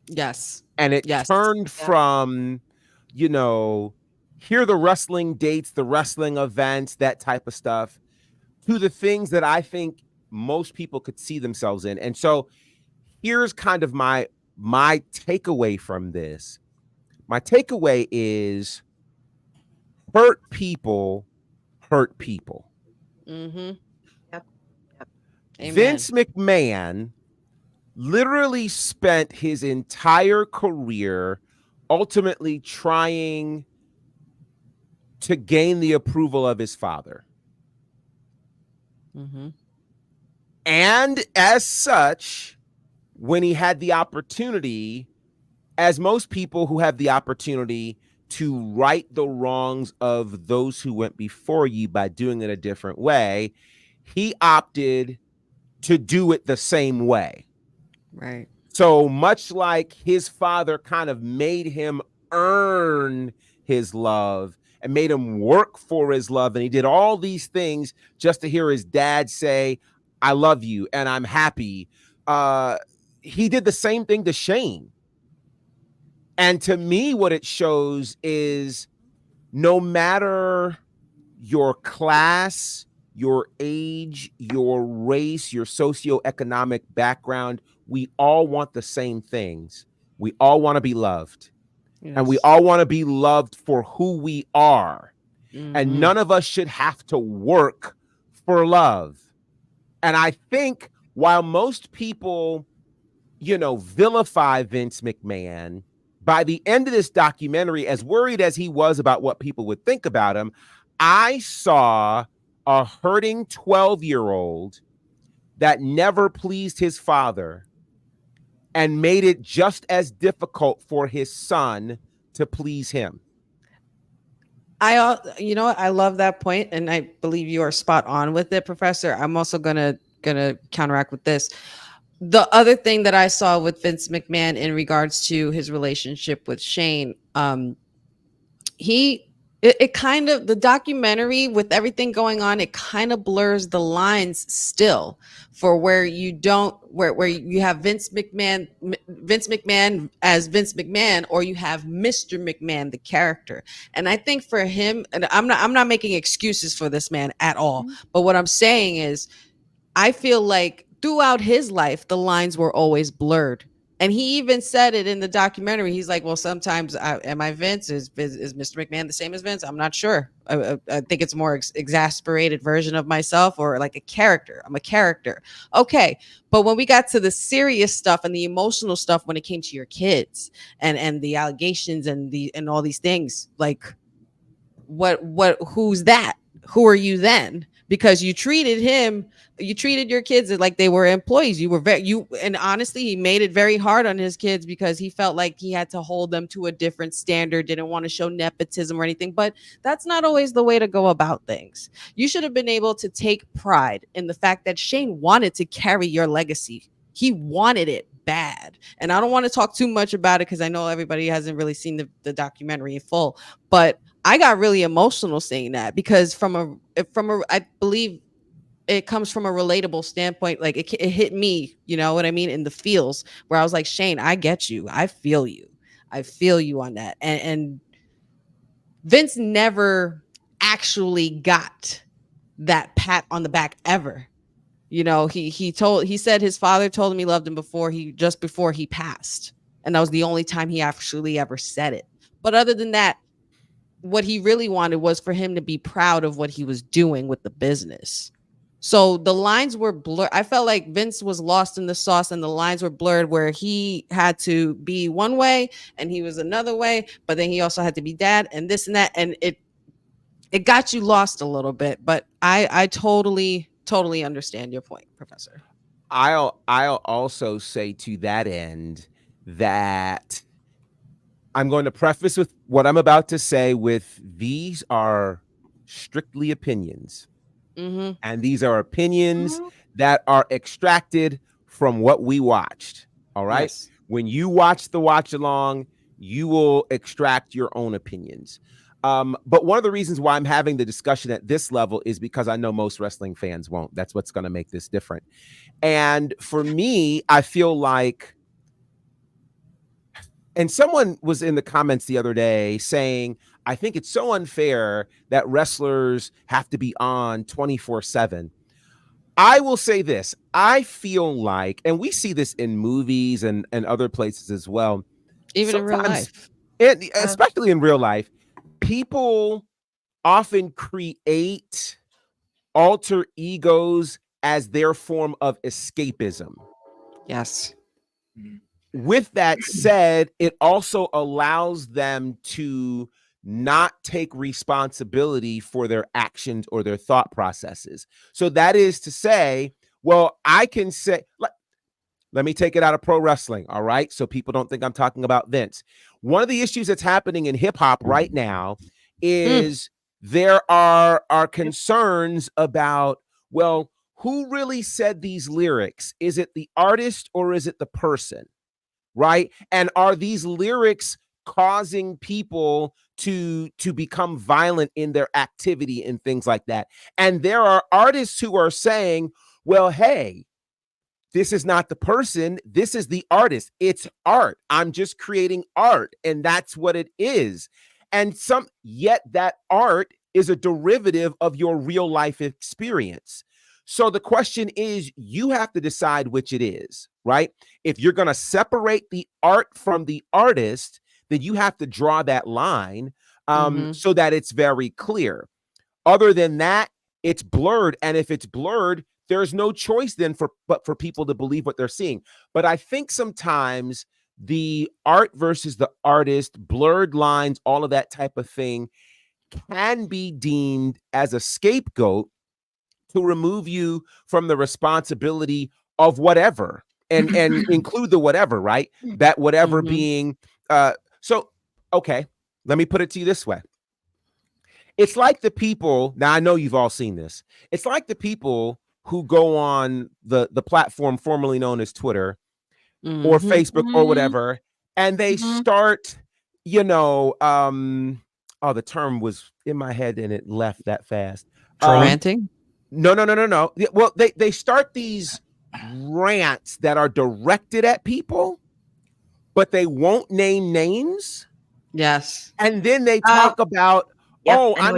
Yes. And it turned from, you know, here are the wrestling dates, the wrestling events, that type of stuff, to the things that I think most people could see themselves in. And so here's kind of my takeaway from this. My takeaway is, hurt people hurt people. Mm-hmm. Yep. Vince McMahon literally spent his entire career ultimately trying to gain the approval of his father. Mm-hmm. And as such, when he had the opportunity, as most people who have the opportunity to right the wrongs of those who went before you by doing it a different way, he opted to do it the same way. Right. So much like his father kind of made him earn his love and made him work for his love, and he did all these things just to hear his dad say, I love you and I'm happy. He did the same thing to Shane. And to me, what it shows is, no matter your class, your age, your race, your socioeconomic background, we all want the same things. We all want to be loved. Yes. And we all want to be loved for who we are. Mm-hmm. And none of us should have to work for love. And I think while most people, you know, vilify Vince McMahon, by the end of this documentary, as worried as he was about what people would think about him, I saw a hurting 12-year-old that never pleased his father and made it just as difficult for his son to please him. You know what? I love that point, and I believe you are spot on with it, Professor. I'm also gonna counteract with this. The other thing that I saw with Vince McMahon in regards to his relationship with Shane, it kind of, the documentary with everything going on, it kind of blurs the lines still for where you don't, where you have Vince McMahon as Vince McMahon, or you have Mr. McMahon, the character. And I think for him, and I'm not making excuses for this man at all, but what I'm saying is, I feel like throughout his life, the lines were always blurred. And he even said it in the documentary. He's like, well, sometimes am I Vince? Is Mr. McMahon the same as Vince? I'm not sure. I think it's a more exasperated version of myself, or like a character. I'm a character. Okay. But when we got to the serious stuff and the emotional stuff, when it came to your kids and the allegations and all these things, like who's that? Who are you then? Because you treated your kids like they were employees. And honestly, he made it very hard on his kids because he felt like he had to hold them to a different standard, didn't want to show nepotism or anything. But that's not always the way to go about things. You should have been able to take pride in the fact that Shane wanted to carry your legacy. He wanted it bad. And I don't want to talk too much about it because I know everybody hasn't really seen the documentary in full, but I got really emotional seeing that because I believe it comes from a relatable standpoint. Like it hit me, you know what I mean? In the feels where I was like, Shane, I get you. I feel you on that. And Vince never actually got that pat on the back ever. You know, he said his father told him he loved him before he passed. And that was the only time he actually ever said it. But other than that, what he really wanted was for him to be proud of what he was doing with the business. So the lines were blurred. I felt like Vince was lost in the sauce and the lines were blurred where he had to be one way and he was another way, but then he also had to be dad and this and that. And it got you lost a little bit, but I totally understand your point, Professor. I'll also say to that end that I'm going to preface with what I'm about to say with these are strictly opinions. Mm-hmm. And these are opinions that are extracted from what we watched. All right. Yes. When you watch the watch along, you will extract your own opinions. But one of the reasons why I'm having the discussion at this level is because I know most wrestling fans won't. That's what's going to make this different. And for me, I feel like, and someone was in the comments the other day saying, I think it's so unfair that wrestlers have to be on 24/7. I will say this. I feel like, and we see this in movies and other places as well. Even in real life. Especially in real life, people often create alter egos as their form of escapism. Yes. With that said, it also allows them to not take responsibility for their actions or their thought processes. So that is to say, well, I can say, let me take it out of pro wrestling. All right. So people don't think I'm talking about Vince. One of the issues that's happening in hip hop right now is there are concerns about, well, who really said these lyrics? Is it the artist or is it the person? Right. And are these lyrics causing people to become violent in their activity and things like that? And there are artists who are saying, well, hey, this is not the person. This is the artist. It's art. I'm just creating art. And that's what it is. And yet that art is a derivative of your real life experience. So the question is, you have to decide which it is, right? If you're going to separate the art from the artist, then you have to draw that line so that it's very clear. Other than that, it's blurred. And if it's blurred, there's no choice then but for people to believe what they're seeing. But I think sometimes the art versus the artist, blurred lines, all of that type of thing can be deemed as a scapegoat to remove you from the responsibility of whatever and include the whatever, right? That whatever being, okay, let me put it to you this way. It's like the people, now I know you've all seen this. It's like the people who go on the platform formerly known as Twitter or Facebook or whatever, and they start, the term was in my head and it left that fast. Ranting? No. Well, they start these rants that are directed at people, but they won't name names. Yes. And then they talk about, I'm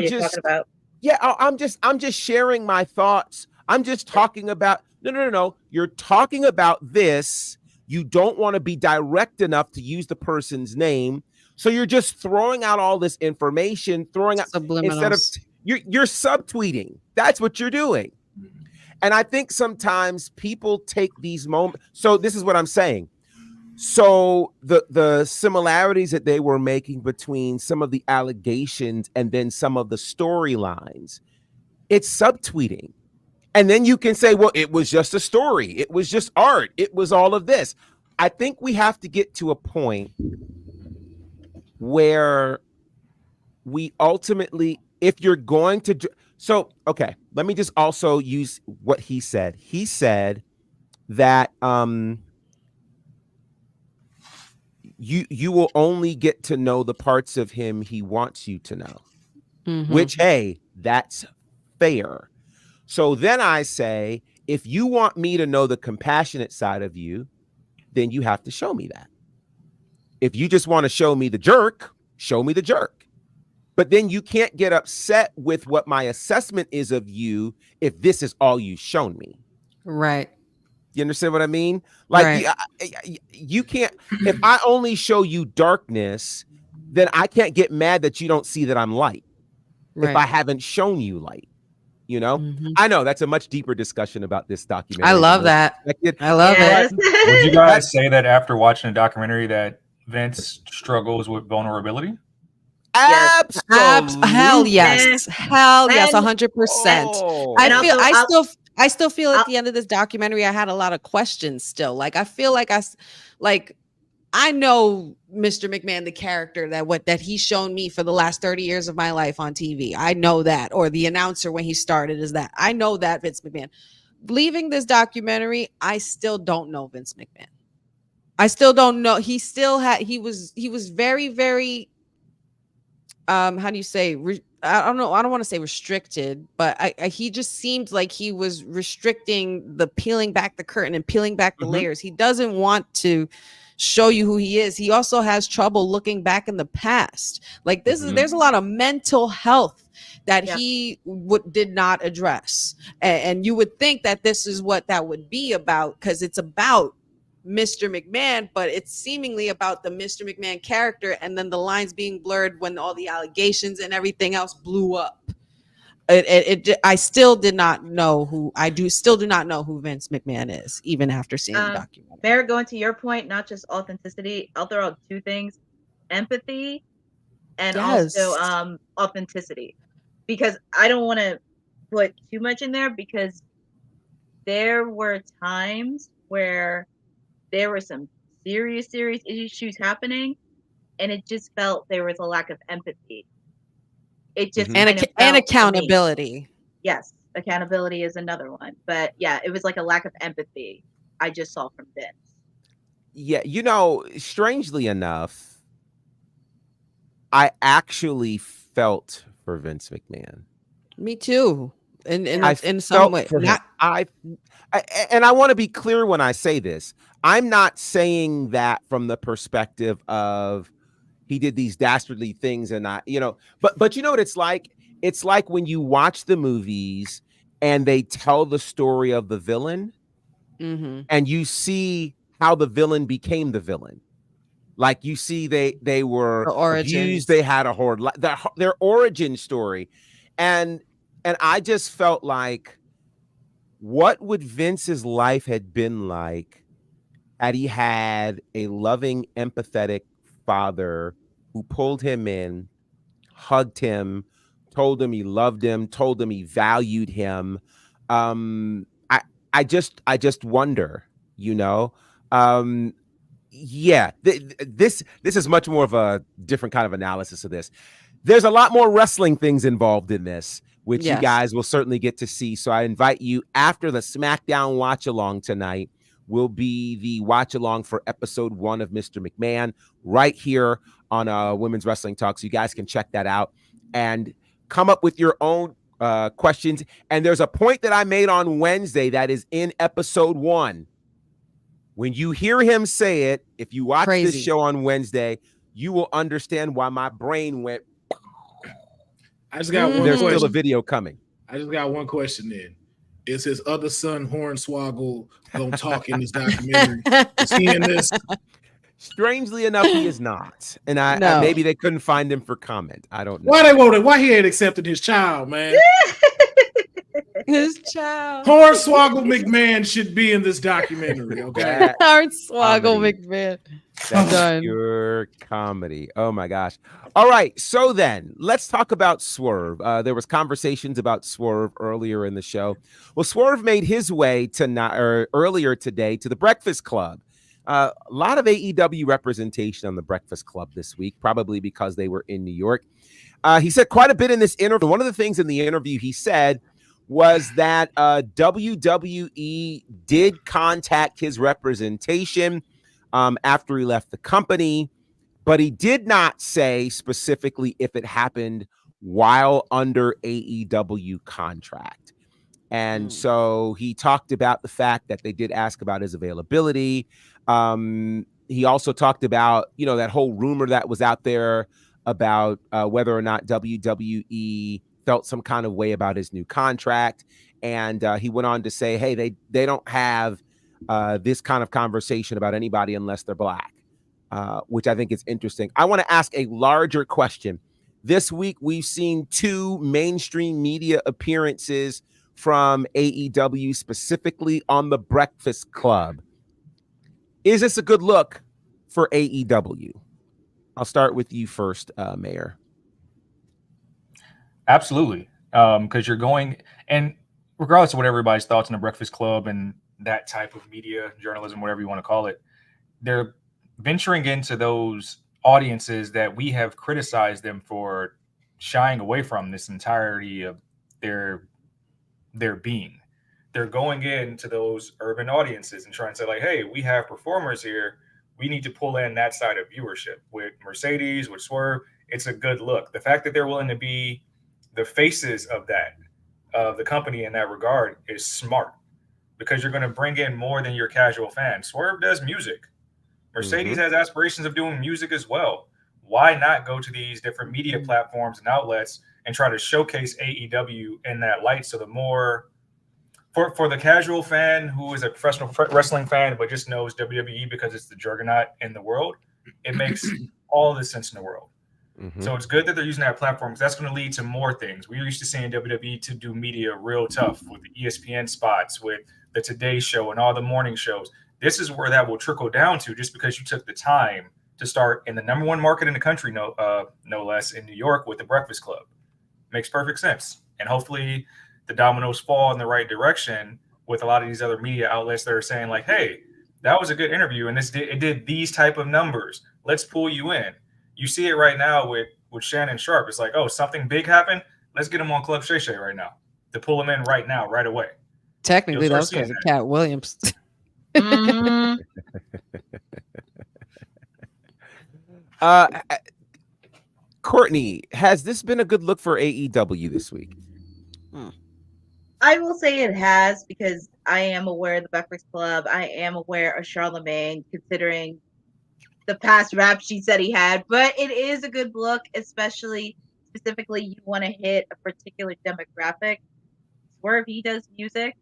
just sharing my thoughts. I'm just talking about, no. You're talking about this You don't want to be direct enough to use the person's name. So you're just throwing out all this information, instead of you're subtweeting. That's what you're doing. And I think sometimes people take these moments. So this is what I'm saying. So the similarities that they were making between some of the allegations and then some of the storylines, it's subtweeting. And then you can say, well, it was just a story. It was just art. It was all of this. I think we have to get to a point where we ultimately, if you're going to, so, okay, let me just also use what he said. He said that you will only get to know the parts of him he wants you to know, which, hey, that's fair. So then I say, if you want me to know the compassionate side of you, then you have to show me that. If you just want to show me the jerk, show me the jerk. But then you can't get upset with what my assessment is of you if this is all you've shown me. Right. You understand what I mean? Like, you can't, if I only show you darkness, then I can't get mad that you don't see that I'm light. If I haven't shown you light. You know, I know that's a much deeper discussion about this documentary. I love that. I love it. Would you guys say that after watching a documentary that Vince struggles with vulnerability? Absolutely. Hell yes. Hell yes. 100%. I still feel at the end of this documentary, I had a lot of questions still. Like, I feel like I know Mr. McMahon, the character that he's shown me for the last 30 years of my life on TV. I know that, or the announcer when he started is that. I know that Vince McMahon. Leaving this documentary, I still don't know Vince McMahon. I still don't know. He was very, very, how do you say? I don't know. I don't want to say restricted, but he just seemed like he was restricting the peeling back the curtain and peeling back the layers. He doesn't want to show you who he is. He also has trouble looking back in the past. Like there's a lot of mental health that he did not address. And you would think that this is what that would be about, because it's about Mr. McMahon, but it's seemingly about the Mr. McMahon character, and then the lines being blurred when all the allegations and everything else blew up. I still do not know who Vince McMahon is, even after seeing the documentary. Bear, going to your point, not just authenticity, I'll throw out two things: empathy and also authenticity. Because I don't want to put too much in there, because there were times where there were some serious issues happening, and it just felt there was a lack of empathy. It just and accountability. Yes, accountability is another one. But yeah, it was like a lack of empathy I just saw from Vince. Yeah, you know, strangely enough, I actually felt for Vince McMahon. Me too. In some way. And I want to be clear when I say this. I'm not saying that from the perspective of he did these dastardly things and but you know what it's like? It's like when you watch the movies and they tell the story of the villain and you see how the villain became the villain. Like, you see they were abused, they had a horde, their origin story. And I just felt like, what would Vince's life had been like had he had a loving, empathetic father who pulled him in, hugged him, told him he loved him, told him he valued him. I just wonder, this is much more of a different kind of analysis of this. There's a lot more wrestling things involved in this, which you guys will certainly get to see. So I invite you, after the SmackDown watch along tonight, will be the watch along for episode 1 of Mr. McMahon right here on Women's Wrestling Talk. So you guys can check that out and come up with your own questions. And there's a point that I made on Wednesday that is in episode 1. When you hear him say it, if you watch this show on Wednesday, you will understand why my brain went. I just got one There's question. Still a video coming. I just got one question then. is his other son, Hornswoggle, going to talk in this documentary? Is he in this? Strangely enough, he is not. And I maybe they couldn't find him for comment. I don't know. Why he ain't accepted his child, man? His child. Hornswoggle McMahon should be in this documentary, okay? Hornswoggle McMahon. That's pure comedy. Oh my gosh. All right. So then let's talk about Swerve. There was conversations about Swerve earlier in the show. Well, Swerve made his way earlier today to the Breakfast Club. A lot of AEW representation on the Breakfast Club this week, probably because they were in New York. He said quite a bit in this interview. One of the things in the interview he said was that WWE did contact his representation after he left the company, but he did not say specifically if it happened while under AEW contract. And so he talked about the fact that they did ask about his availability. He also talked about, that whole rumor that was out there about whether or not WWE felt some kind of way about his new contract. And he went on to say, hey, they don't have this kind of conversation about anybody unless they're black, which I think is interesting. I want to ask a larger question. This week, we've seen 2 mainstream media appearances from AEW, specifically on the Breakfast Club. Is this a good look for AEW? I'll start with you first, Mayor. Absolutely. Because you're going, and regardless of what everybody's thoughts on the Breakfast Club and that type of media, journalism, whatever you want to call it, they're venturing into those audiences that we have criticized them for shying away from this entirety of their being. They're going into those urban audiences and trying to say, like, hey, we have performers here. We need to pull in that side of viewership. With Mercedes, with Swerve, it's a good look. The fact that they're willing to be the faces of the company in that regard is smart, because you're going to bring in more than your casual fan. Swerve does music. Mercedes has aspirations of doing music as well. Why not go to these different media platforms and outlets and try to showcase AEW in that light? So the more for the casual fan who is a professional wrestling fan but just knows WWE because it's the juggernaut in the world, it makes all the sense in the world. So it's good that they're using that platform, because that's going to lead to more things. We're used to seeing WWE to do media real tough with the ESPN spots, with the Today Show and all the morning shows. This is where that will trickle down to, just because you took the time to start in the #1 market in the country, no less, in New York with the Breakfast Club. Makes perfect sense. And hopefully the dominoes fall in the right direction with a lot of these other media outlets that are saying, like, hey, that was a good interview and it did these type of numbers. Let's pull you in. You see it right now with Shannon Sharp. It's like, oh, something big happened. Let's get him on Club Shay Shay right now to pull him in right now, right away. Technically, that was because of Cat Williams. Courtney, has this been a good look for AEW this week? I will say it has, because I am aware of the Breakfast Club. I am aware of Charlemagne, considering the past rap sheets that he had. But it is a good look, specifically you want to hit a particular demographic. Swerve, he does music.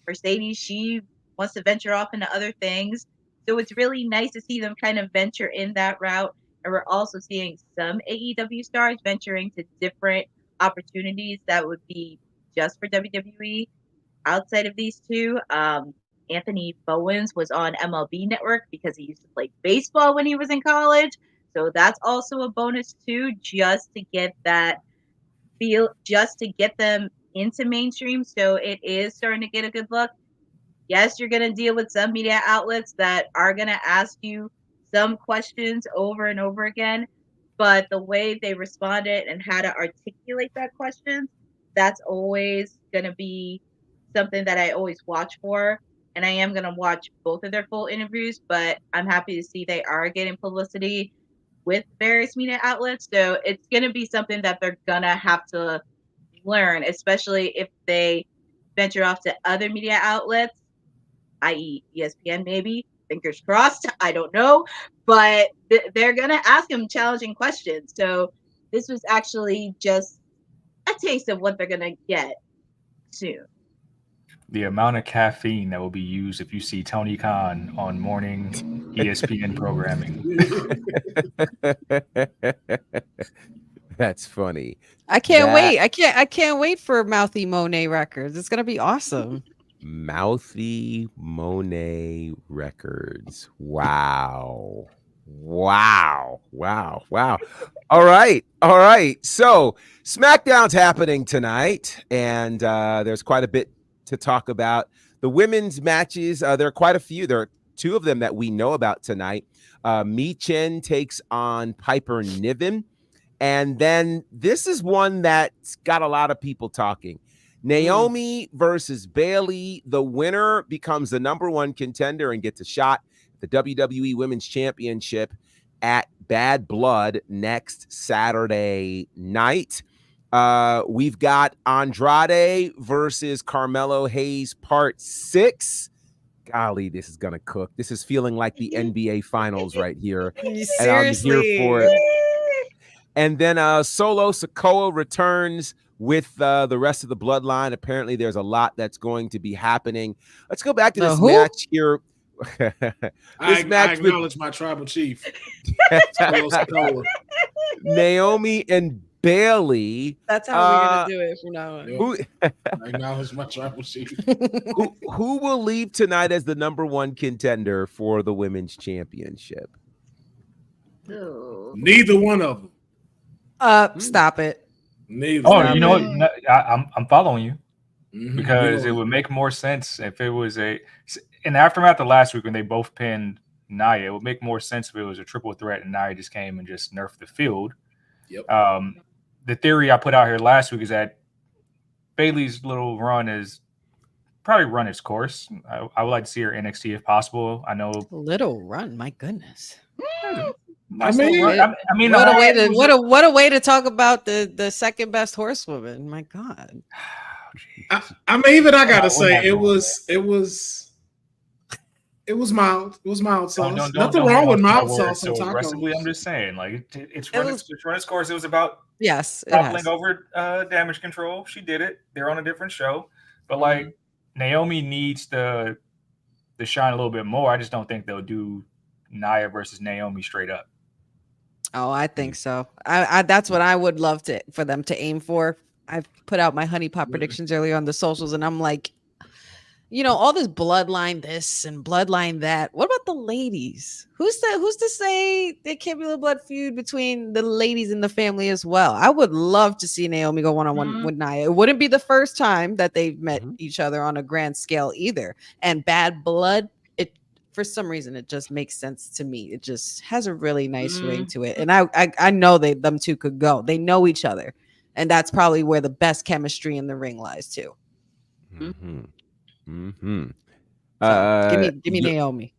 Mercedes, she wants to venture off into other things. So it's really nice to see them kind of venture in that route. And we're also seeing some AEW stars venturing to different opportunities that would be just for WWE outside of these 2. Anthony Bowens was on MLB Network because he used to play baseball when he was in college. So that's also a bonus too, just to get that feel, just to get them into mainstream. So it is starting to get a good look. Yes, you're going to deal with some media outlets that are going to ask you some questions over and over again, but the way they responded and how to articulate that question, that's always going to be something that I always watch for. And I am going to watch both of their full interviews, but I'm happy to see they are getting publicity with various media outlets. So it's going to be something that they're going to have to learn, especially if they venture off to other media outlets, i.e. ESPN maybe. Fingers crossed. I don't know. But they're going to ask them challenging questions. So this was actually just a taste of what they're going to get soon. the amount of caffeine that will be used if you see Tony Khan on morning ESPN programming. That's funny. I can't wait. I can't wait for Mouthy Monet Records. It's gonna be awesome. Mouthy Monet Records. Wow. Wow. All right. So SmackDown's happening tonight, and there's quite a bit to talk about. The women's matches, there are quite a few. There are two of them that we know about tonight. Mi Chen takes on Piper Niven. And then this is one that's got a lot of people talking. Naomi versus Bayley. The winner becomes the #1 contender and gets a shot at the WWE Women's Championship at Bad Blood next Saturday night. We've got Andrade versus Carmelo Hayes Part 6. Golly, this is going to cook. This is feeling like the NBA Finals right here. Seriously. And I'm here for it. And then Solo Sikoa returns with the rest of the bloodline. Apparently, there's a lot that's going to be happening. Let's go back to this match here. I acknowledge my tribal chief. Solo Sikoa. Naomi and Bayley. That's how we're going to do it from now on. I acknowledge my tribal chief. Who will leave tonight as the #1 contender for the Women's Championship? Neither one of them. Stop it. Neither. Oh, you know what? No, I'm following you because it would make more sense if it was in the aftermath of last week when they both pinned Nia. It would make more sense if it was a triple threat and Nia just came and just nerfed the field. Yep. The theory I put out here last week is that Bayley's little run is probably run its course. I would like to see her NXT if possible. I know little run. My goodness. What a way to talk about the second best horsewoman. My God. I gotta say it was mild. It was mild sauce. Nothing wrong with mild sauce on tacos. Aggressively, I'm just saying, like it's run its course. It was about toppling over damage control. She did it. They're on a different show, but like Naomi needs to shine a little bit more. I just don't think they'll do Nia versus Naomi straight up. Oh, I think so. I that's what I would love for them to aim for. I've put out my honey pot predictions earlier on the socials, and I'm like, all this bloodline this and bloodline that. What about the ladies? Who's to say there can't be a blood feud between the ladies in the family as well? I would love to see Naomi go one-on-one with Nia. It wouldn't be the first time that they've met each other on a grand scale either. And Bad Blood, for some reason, it just makes sense to me. It just has a really nice ring to it. And I know them two could go. They know each other. And that's probably where the best chemistry in the ring lies too. So give me Naomi.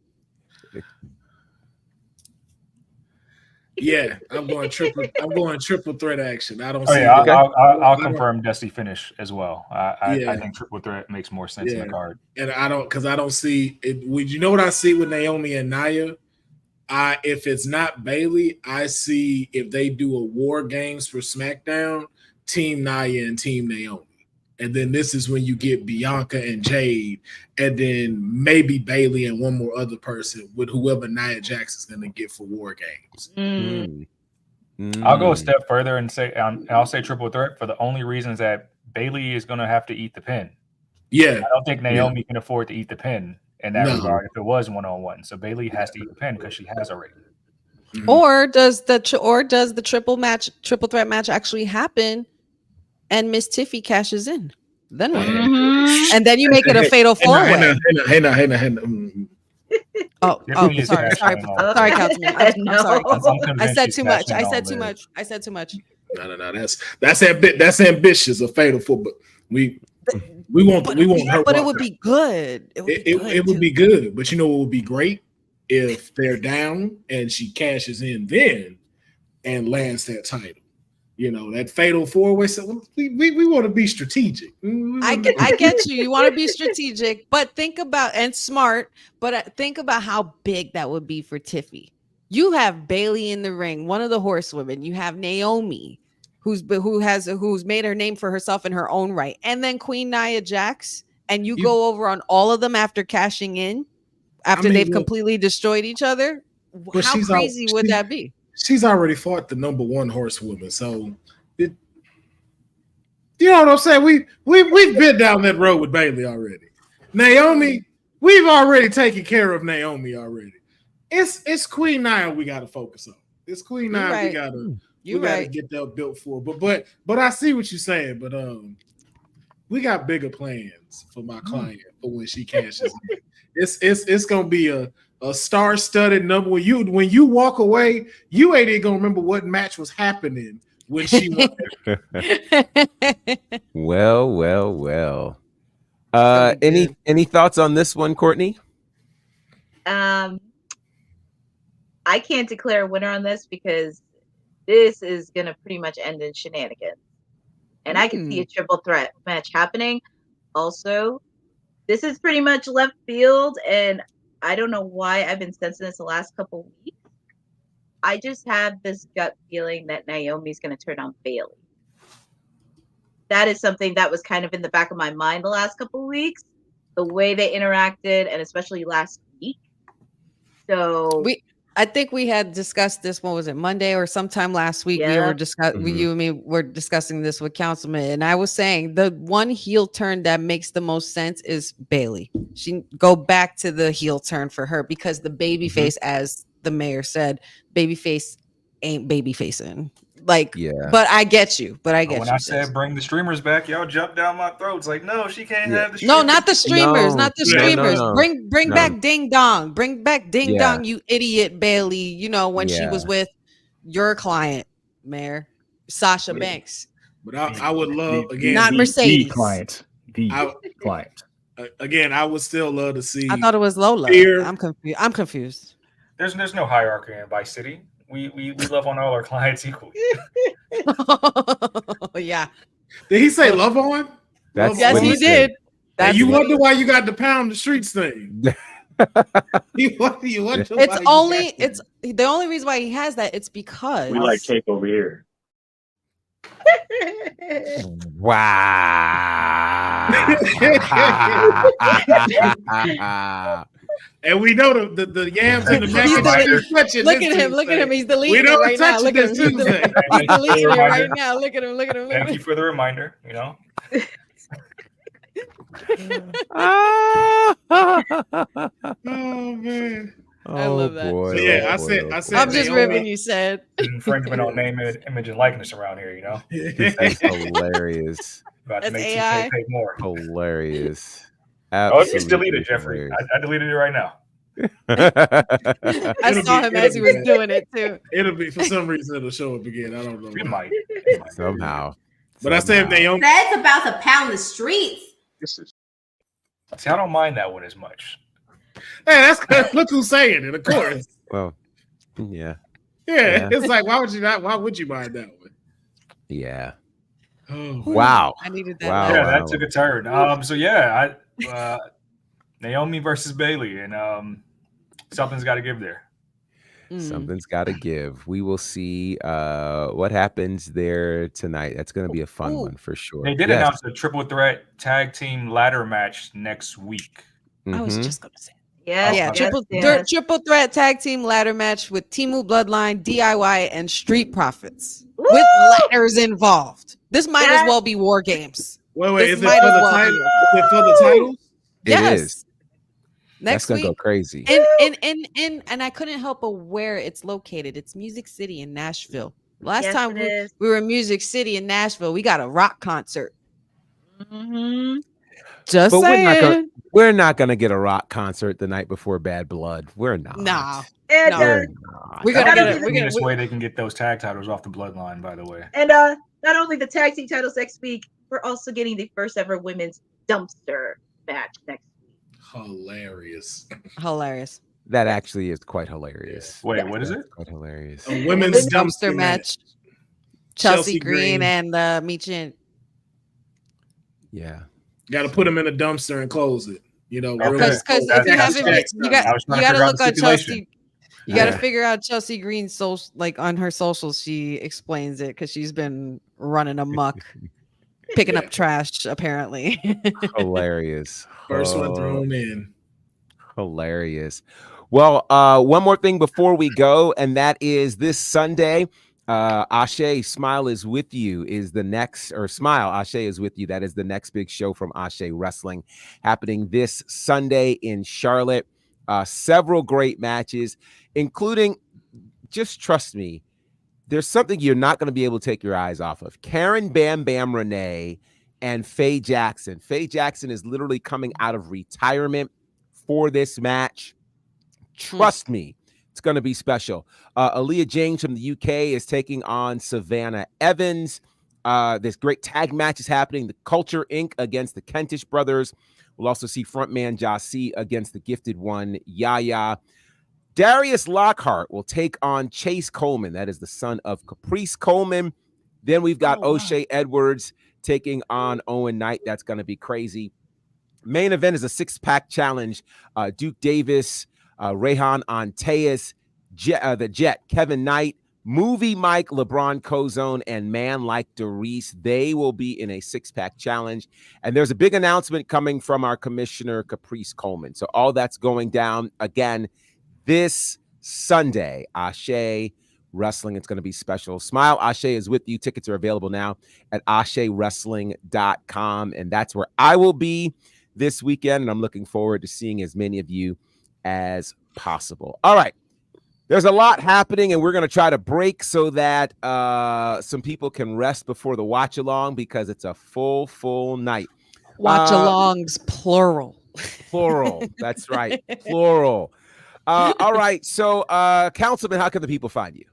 Yeah, I'm going triple threat action. I don't see. I'll confirm Dusty finish as well. I think triple threat makes more sense in the card. And I don't see it. You know what I see with Naomi and Nia? If it's not Bayley, I see if they do a War Games for SmackDown, Team Nia and Team Naomi. And then this is when you get Bianca and Jade, and then maybe Bayley and one more other person with whoever Nia Jax is going to get for War Games. I'll go a step further and say I'll say triple threat for the only reasons that Bayley is going to have to eat the pin. Yeah, I don't think Naomi can afford to eat the pin in that regard if it was one-on-one. So Bayley has to eat the pin because she has already. Or does the triple threat match actually happen? And Miss Tiffy cashes in. Then what? And then you make it a fatal four-way. Hey, Oh, sorry, Councilman. I'm sorry. I said too much. No. That's ambitious. A fatal four, but we won't hurt. But it would be good. It would be good. But you know what would be great if they're down and she cashes in then and lands that title. That fatal four-way. So we want to be strategic. I get you. You want to be strategic, but think about how big that would be for Tiffy. You have Bayley in the ring, one of the horsewomen. You have Naomi, who's made her name for herself in her own right, and then Queen Nia Jax and you go over on all of them after cashing in, after they've completely destroyed each other. How crazy would that be? She's already fought the number one horsewoman, so you know what I'm saying? We've been down that road with Bayley already. Naomi, we've already taken care of Naomi already. It's Queen Nia we got to focus on. It's Queen Nia we gotta get that built for. But I see what you're saying. But we got bigger plans for my client for when she cashes in. It's gonna be a star-studded number. When you walk away, you ain't even gonna remember what match was happening when she won. Well. Any thoughts on this one, Courtney? I can't declare a winner on this because this is gonna pretty much end in shenanigans. And I can see a triple threat match happening. Also, this is pretty much left field, and I don't know why I've been sensing this the last couple of weeks. I just have this gut feeling that Naomi's going to turn on Bayley. That is something that was kind of in the back of my mind the last couple of weeks, the way they interacted, and especially last week. So I think we had discussed this. What was it, Monday or sometime last week? We were you and me were discussing this with Councilman, and I was saying the one heel turn that makes the most sense is Bayley. She go back to the heel turn for her because the baby face, as the mayor said, babyface ain't baby facing. But I get you. When I said bring the streamers back, y'all jumped down my throat. It's like, no, she can't have the streamers. No, not the streamers, not the streamers. No. Bring back Ding Dong. Bring back Ding Dong, you idiot Bayley. You know, when she was with your client, Mayor Sasha Banks. But I would love again not Mercedes. The client. Again, I would still love to see. I thought it was Lola. I'm confused. There's no hierarchy in Vice City. We love on all our clients equally. Yeah. Did he say love on? Yes, he did. You wonder why you got to pound the streets thing. you wonder it's the only reason why he has that. It's because we like cake over here. Wow. And we know the yams and the mac and cheese. Look at him. He's deleting it right now. Look at him. He's deleting it right now. Look at him. Thank you for the reminder. You know. Oh man. I love that. Boy, so yeah, I said. I'm just ripping. You said infringement on name, image, and likeness around here. You know. That's hilarious. About to make AI pay more. Hilarious. Absolutely. Oh, it's deleted, Jeffrey. I deleted it right now. I saw him as he was doing it too. It'll be for some reason it'll show up again. I don't know. It might. Somehow. But I said Naomi. That's about to pound the streets. See, I don't mind that one as much. Hey, look who's saying it, of course. Well, yeah. It's like why would you mind that one? Yeah. Oh, wow. I needed that. Wow, that took a turn. So yeah, Naomi versus Bayley, and something's got to give there. Something's got to give. We will see what happens there tonight. That's going to be a fun one for sure. They did announce a triple threat tag team ladder match next week. I was just going to say. Triple threat tag team ladder match with Temu Bloodline, DIY, and Street Profits. Woo! With ladders involved. This might as well be War Games. Wait, is it for the title? Is it for the titles? Yes. It is. Next That's gonna week, go crazy. And I couldn't help but where it's located. It's Music City in Nashville. Last time we were in Music City in Nashville, we got a rock concert. Just but saying. We're not gonna get a rock concert the night before Bad Blood. We're not. No. And we're gonna get this way they can get those tag titles off the Bloodline, by the way. And not only the tag team titles next week, we're also getting the first ever women's dumpster match next week. Hilarious. That actually is quite hilarious. Wait, what is it? Quite hilarious. A women's dumpster match. Chelsea Green and Michin. Yeah. Got to put them in a dumpster and close it. You know, because if you haven't, you got to look on Chelsea. You got to figure out Chelsea Green's social, like on her socials. She explains it because she's been running amok. picking up trash, apparently. Hilarious. First one thrown in. Hilarious. Well, one more thing before we go, and that is this Sunday, Ashe Smile is with you is the next, or Smile, Ashe is with you. That is the next big show from Ashe Wrestling happening this Sunday in Charlotte. Several great matches, including, just trust me, there's something you're not going to be able to take your eyes off of. Karen Bam Bam Renee and Faye Jackson. Faye Jackson is literally coming out of retirement for this match. Trust me, it's going to be special. Aaliyah James from the UK is taking on Savannah Evans. This great tag match is happening. The Culture Inc. against the Kentish Brothers. We'll also see frontman Jasi against the gifted one, Yaya. Darius Lockhart will take on Chase Coleman. That is the son of Caprice Coleman. Then we've got O'Shea Edwards taking on Owen Knight. That's going to be crazy. Main event is a 6-pack challenge. Duke Davis, Rehan Anteas, the Jet, Kevin Knight, Movie Mike, LeBron Cozone, and Man Like Doris. They will be in a 6-pack challenge. And there's a big announcement coming from our commissioner, Caprice Coleman. So all that's going down again this Sunday. Ashe Wrestling. It's going to be special. Smile Ashe is with you. Tickets are available now at AsheWrestling.com. And that's where I will be this weekend. And I'm looking forward to seeing as many of you as possible. All right. There's a lot happening, and we're going to try to break so that some people can rest before the watch along, because it's a full night. Watch alongs, plural. Plural. That's right. Plural. All right. So, Councilman, how can the people find you?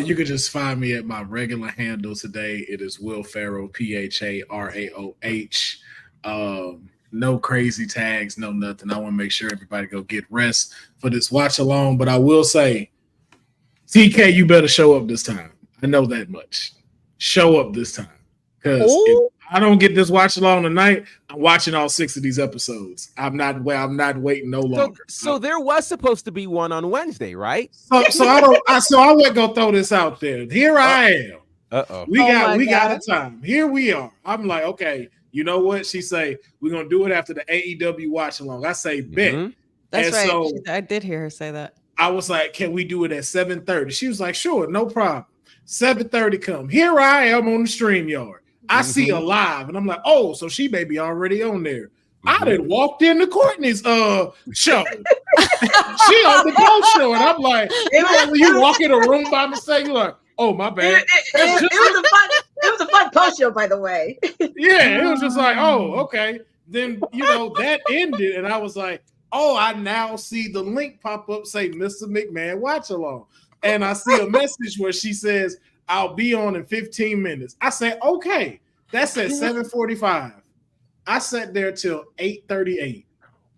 You can just find me at my regular handle today. It is Will Pharaoh, PHARAOH. No crazy tags, no nothing. I want to make sure everybody go get rest for this watch along. But I will say, TK, you better show up this time. I know that much. Show up this time. Because if I don't get this watch along tonight, I'm watching all 6 of these episodes. I'm not waiting no longer. So there was supposed to be one on Wednesday, right? So I went go throw this out there. Here I am. We got a time. Here we are. I'm like, okay. You know what? She say, we're going to do it after the AEW watch along. I say, bet. That's right. So I did hear her say that. I was like, can we do it at 7:30? She was like, sure, no problem. 7:30 come. Here I am on the StreamYard. I see her live, and I'm like, oh, so she may be already on there. I done walked into Courtney's show. She on the Go show, and I'm like, you walk in a room by mistake, you're like, oh, my bad. It was a fun post show, by the way. Yeah, it was just like, oh, okay. Then, that ended, and I was like, oh, I now see the link pop up, say Mr. McMahon watch along. And I see a message where she says, I'll be on in 15 minutes. I say, okay. That's at 7:45. I sat there till 8:38.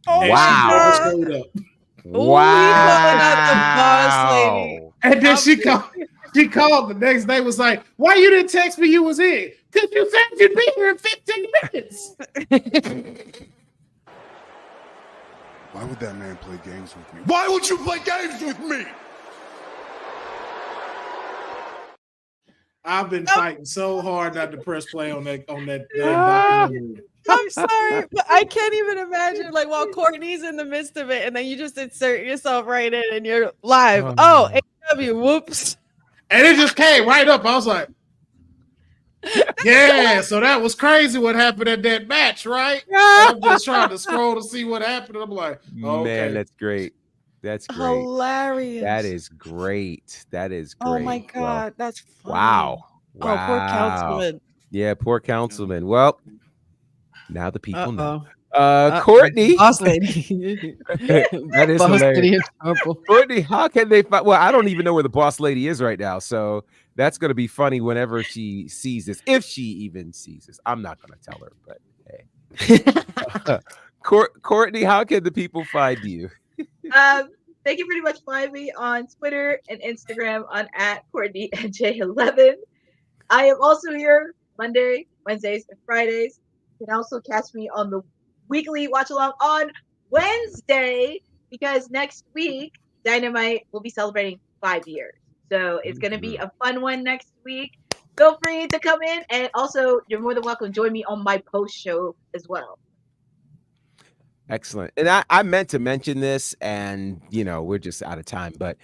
Oh, wow. She never showed up. Wow. And then she called the next day, was like, why you didn't text me you was in? Because you said you'd be here in 15 minutes. Why would that man play games with me? Why would you play games with me? I've been fighting so hard not to press play on that documentary. I'm sorry, but I can't even imagine, like, while Courtney's in the midst of it, and then you just insert yourself right in and you're live. AEW, whoops. And it just came right up. I was like, yeah, so that was crazy what happened at that match, right? I'm just trying to scroll to see what happened. I'm like, okay. Man, that's great. That's great. Hilarious. That is great. That is great. Oh my God, that's funny. Wow. Oh, poor Councilman. Yeah, poor Councilman. Well, now the people know. Courtney. Boss lady. That is boss hilarious. Courtney, how can they find? Well, I don't even know where the boss lady is right now. So that's going to be funny whenever she sees this, if she even sees this. I'm not going to tell her, but hey. Courtney, how can the people find you? They can pretty much find me on Twitter and Instagram on @CourtneyNJ11. I am also here Monday, Wednesdays, and Fridays. You can also catch me on the weekly watch along on Wednesday, because next week Dynamite will be celebrating 5 years. So it's going to be a fun one next week. feel free to come in, and also you're more than welcome to join me on my post show as well. Excellent. And I meant to mention this, and we're just out of time, but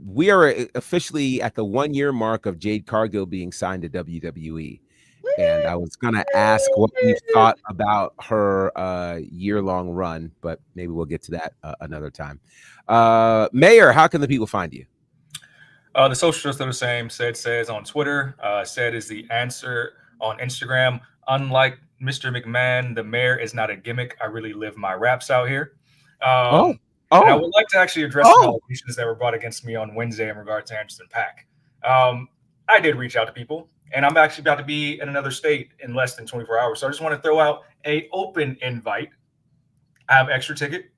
we are officially at the 1-year mark of Jade Cargill being signed to WWE. And I was gonna ask what you thought about her year-long run, but maybe we'll get to that another time. Mayor, how can the people find you? The socials are the same. Ced says on Twitter. Ced is the answer on Instagram. Unlike Mr. McMahon, the mayor is not a gimmick. I really live my raps out here. And I would like to actually address the allegations that were brought against me on Wednesday in regard to Anderson .Paak. I did reach out to people, and I'm actually about to be in another state in less than 24 hours. So I just want to throw out a open invite. I have extra ticket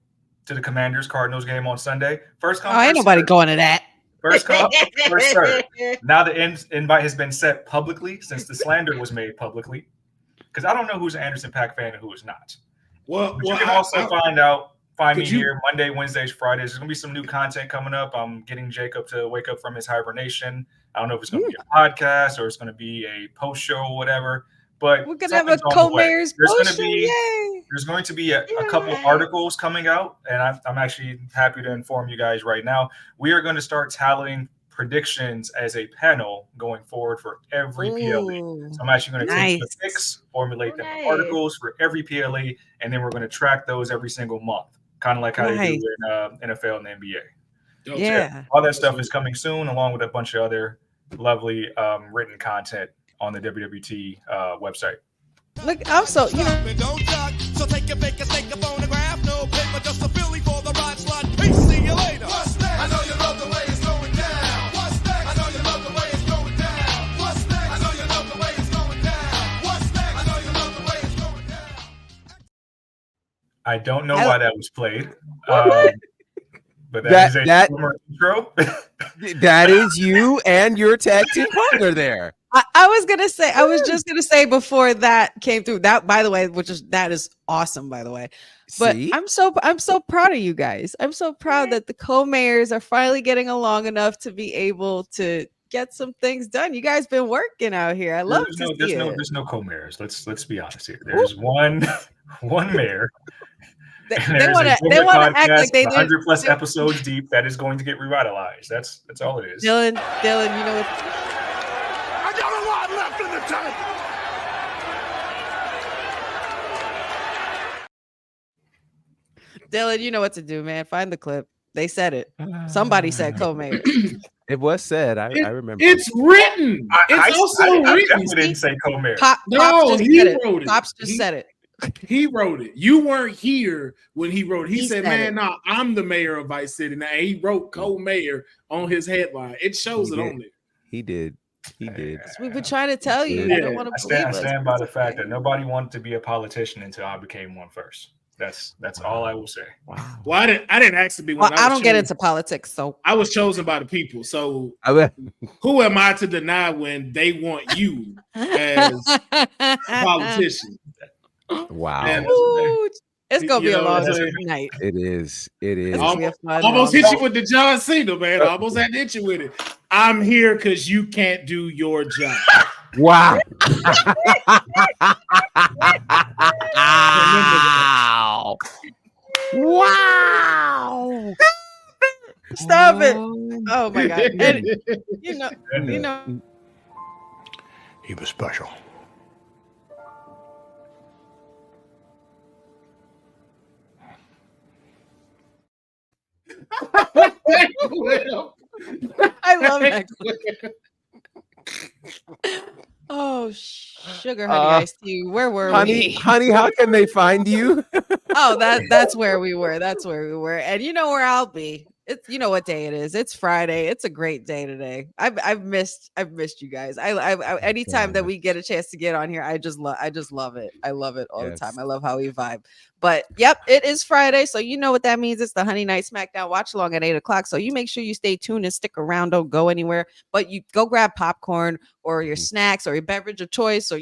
to the Commanders-Cardinals game on Sunday. First come, ain't nobody going to that. First come, first serve. Now the invite has been set publicly since the slander was made publicly. Because I don't know who's an Anderson .Paak fan and who is not. But you can also find me here Monday, Wednesdays, Fridays. There's going to be some new content coming up. I'm getting Jacob to wake up from his hibernation. I don't know if it's going to be a podcast or it's going to be a post show or whatever. But we're going to have a co-mayor's post show. There's going to be a couple articles coming out, and I'm actually happy to inform you guys right now. We are going to start tallying predictions as a panel going forward for every PLE. So I'm actually going to take the picks, formulate them in articles for every PLE, and then we're going to track those every single month, kind of like how they do in NFL and the NBA. Yeah. All that stuff is coming soon, along with a bunch of other lovely written content on the WWT website. Look, also, so take a pic and take a photograph. No paper, just a Philly for the ride slot. Peace, see you later. I know you love the way it's going down. What's next? I know you love the way it's going down. What's next? I know you love the way it's going down. What's next? I know you love the way it's going down. I don't know why that was played. But that is a former intro. That is you and your tag team partner there. I was just gonna say before that came through, that, by the way, that is awesome, by the way. But see? I'm so proud of you guys. I'm so proud that the co-mayors are finally getting along enough to be able to get some things done. You guys been working out here. I love there's no co-mayors. Let's be honest here. There's one mayor. They want to act like they did 100 plus episodes deep that is going to get revitalized. That's all it is. Dylan, you know what? I got a lot left in the tank. Dylan, you know what to do, man. Find the clip. They said it. Somebody said co-mayor. It was said. I remember. It's written. It's also written. I didn't say co-mayor. He wrote it. Pops just said it. He wrote it. You weren't here when he wrote it. He said, man, no, I'm the mayor of Vice City. Now he wrote co-mayor on his headline. It shows it on there. He did. We've been trying to tell you. You don't want to believe us. I stand by the fact that nobody wanted to be a politician until I became one first. That's all I will say. Wow. Well, I didn't ask to be one. Well, I don't get into politics, so I was chosen by the people. So who am I to deny when they want you as a politician? Wow. Ooh, it's gonna be a long night. It is. Almost hit you with the John Cena, man. I almost had to hit you with it. I'm here because you can't do your job. Wow. Wow. Stop it. Oh my God. And, you know. He was special. I love that. Oh, sugar honey iced tea. Where were we? Honey, how can they find you? Oh, that's where we were. That's where we were. And you know where I'll be. It's, you know what day it is. It's Friday. It's a great day today. I've missed you guys. I anytime that we get a chance to get on here, I just love it. I love it all the time. I love how we vibe. But yep, it is Friday, so you know what that means. It's the Honey Night SmackDown watch along at 8:00. So you make sure you stay tuned and stick around. Don't go anywhere. But you go grab popcorn or your snacks or your beverage of choice, or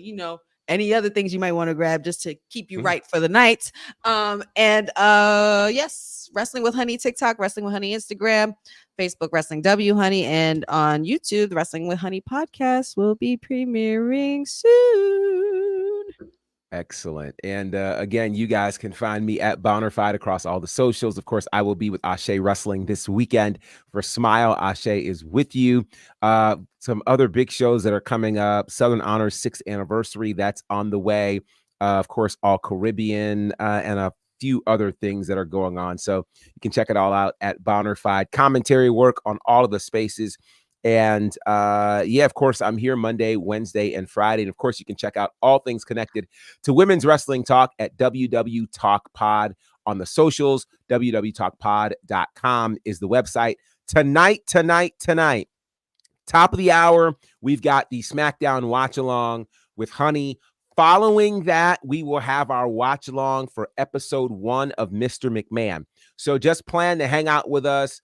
any other things you might want to grab just to keep you right for the night. Yes, Wrestling with Honey TikTok, Wrestling with Honey Instagram, Facebook Wrestling W Honey, and on YouTube, the Wrestling with Honey podcast will be premiering soon. Excellent. And again, you guys can find me at bonnerfide across all the socials. Of course, I will be with Ashe Wrestling this weekend for Smile. Ashe is with you. Some other big shows that are coming up. Southern Honor's 6th anniversary, that's on the way. Of course, All Caribbean and a few other things that are going on. So you can check it all out at bonnerfide. Commentary work on all of the spaces. And of course, I'm here Monday, Wednesday, and Friday. And of course, you can check out all things connected to women's wrestling talk at WWTalkPod on the socials. wwtalkpod.com is the website. Tonight, top of the hour, we've got the SmackDown watch along with Honey. Following that, we will have our watch along for episode 1 of Mr. McMahon. So just plan to hang out with us.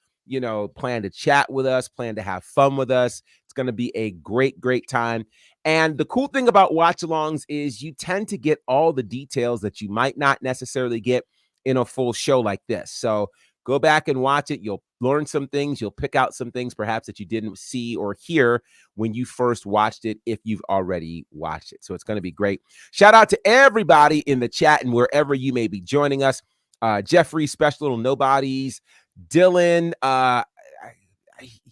Plan to chat with us, plan to have fun with us. It's going to be a great, great time. And the cool thing about watch-alongs is you tend to get all the details that you might not necessarily get in a full show like this. So go back and watch it. You'll learn some things. You'll pick out some things perhaps that you didn't see or hear when you first watched it, if you've already watched it. So it's going to be great. Shout out to everybody in the chat and wherever you may be joining us. Jeffrey, Special Little Nobodies, Dylan,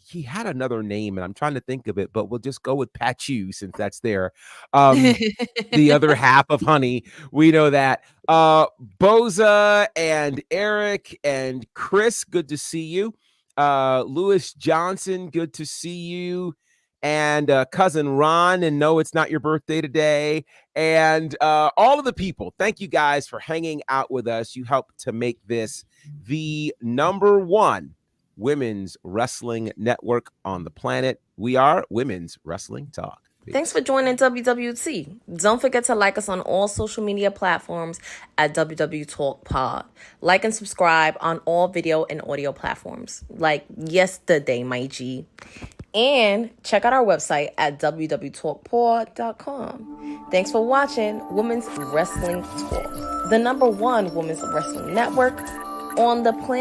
he had another name and I'm trying to think of it, but we'll just go with Pachu since that's there. The other half of Honey, we know that. Boza and Eric and Chris, good to see you. Lewis Johnson, good to see you. And cousin Ron, and no, it's not your birthday today. And all of the people, thank you guys for hanging out with us. You help to make this the #1 women's wrestling network on the planet. We are Women's Wrestling Talk. Peace. Thanks for joining WWT. Don't forget to like us on all social media platforms at WWTalkPod. Like and subscribe on all video and audio platforms like yesterday, my G. And check out our website at www.talkpod.com. Thanks for watching Women's Wrestling Talk, the #1 women's wrestling network on the planet.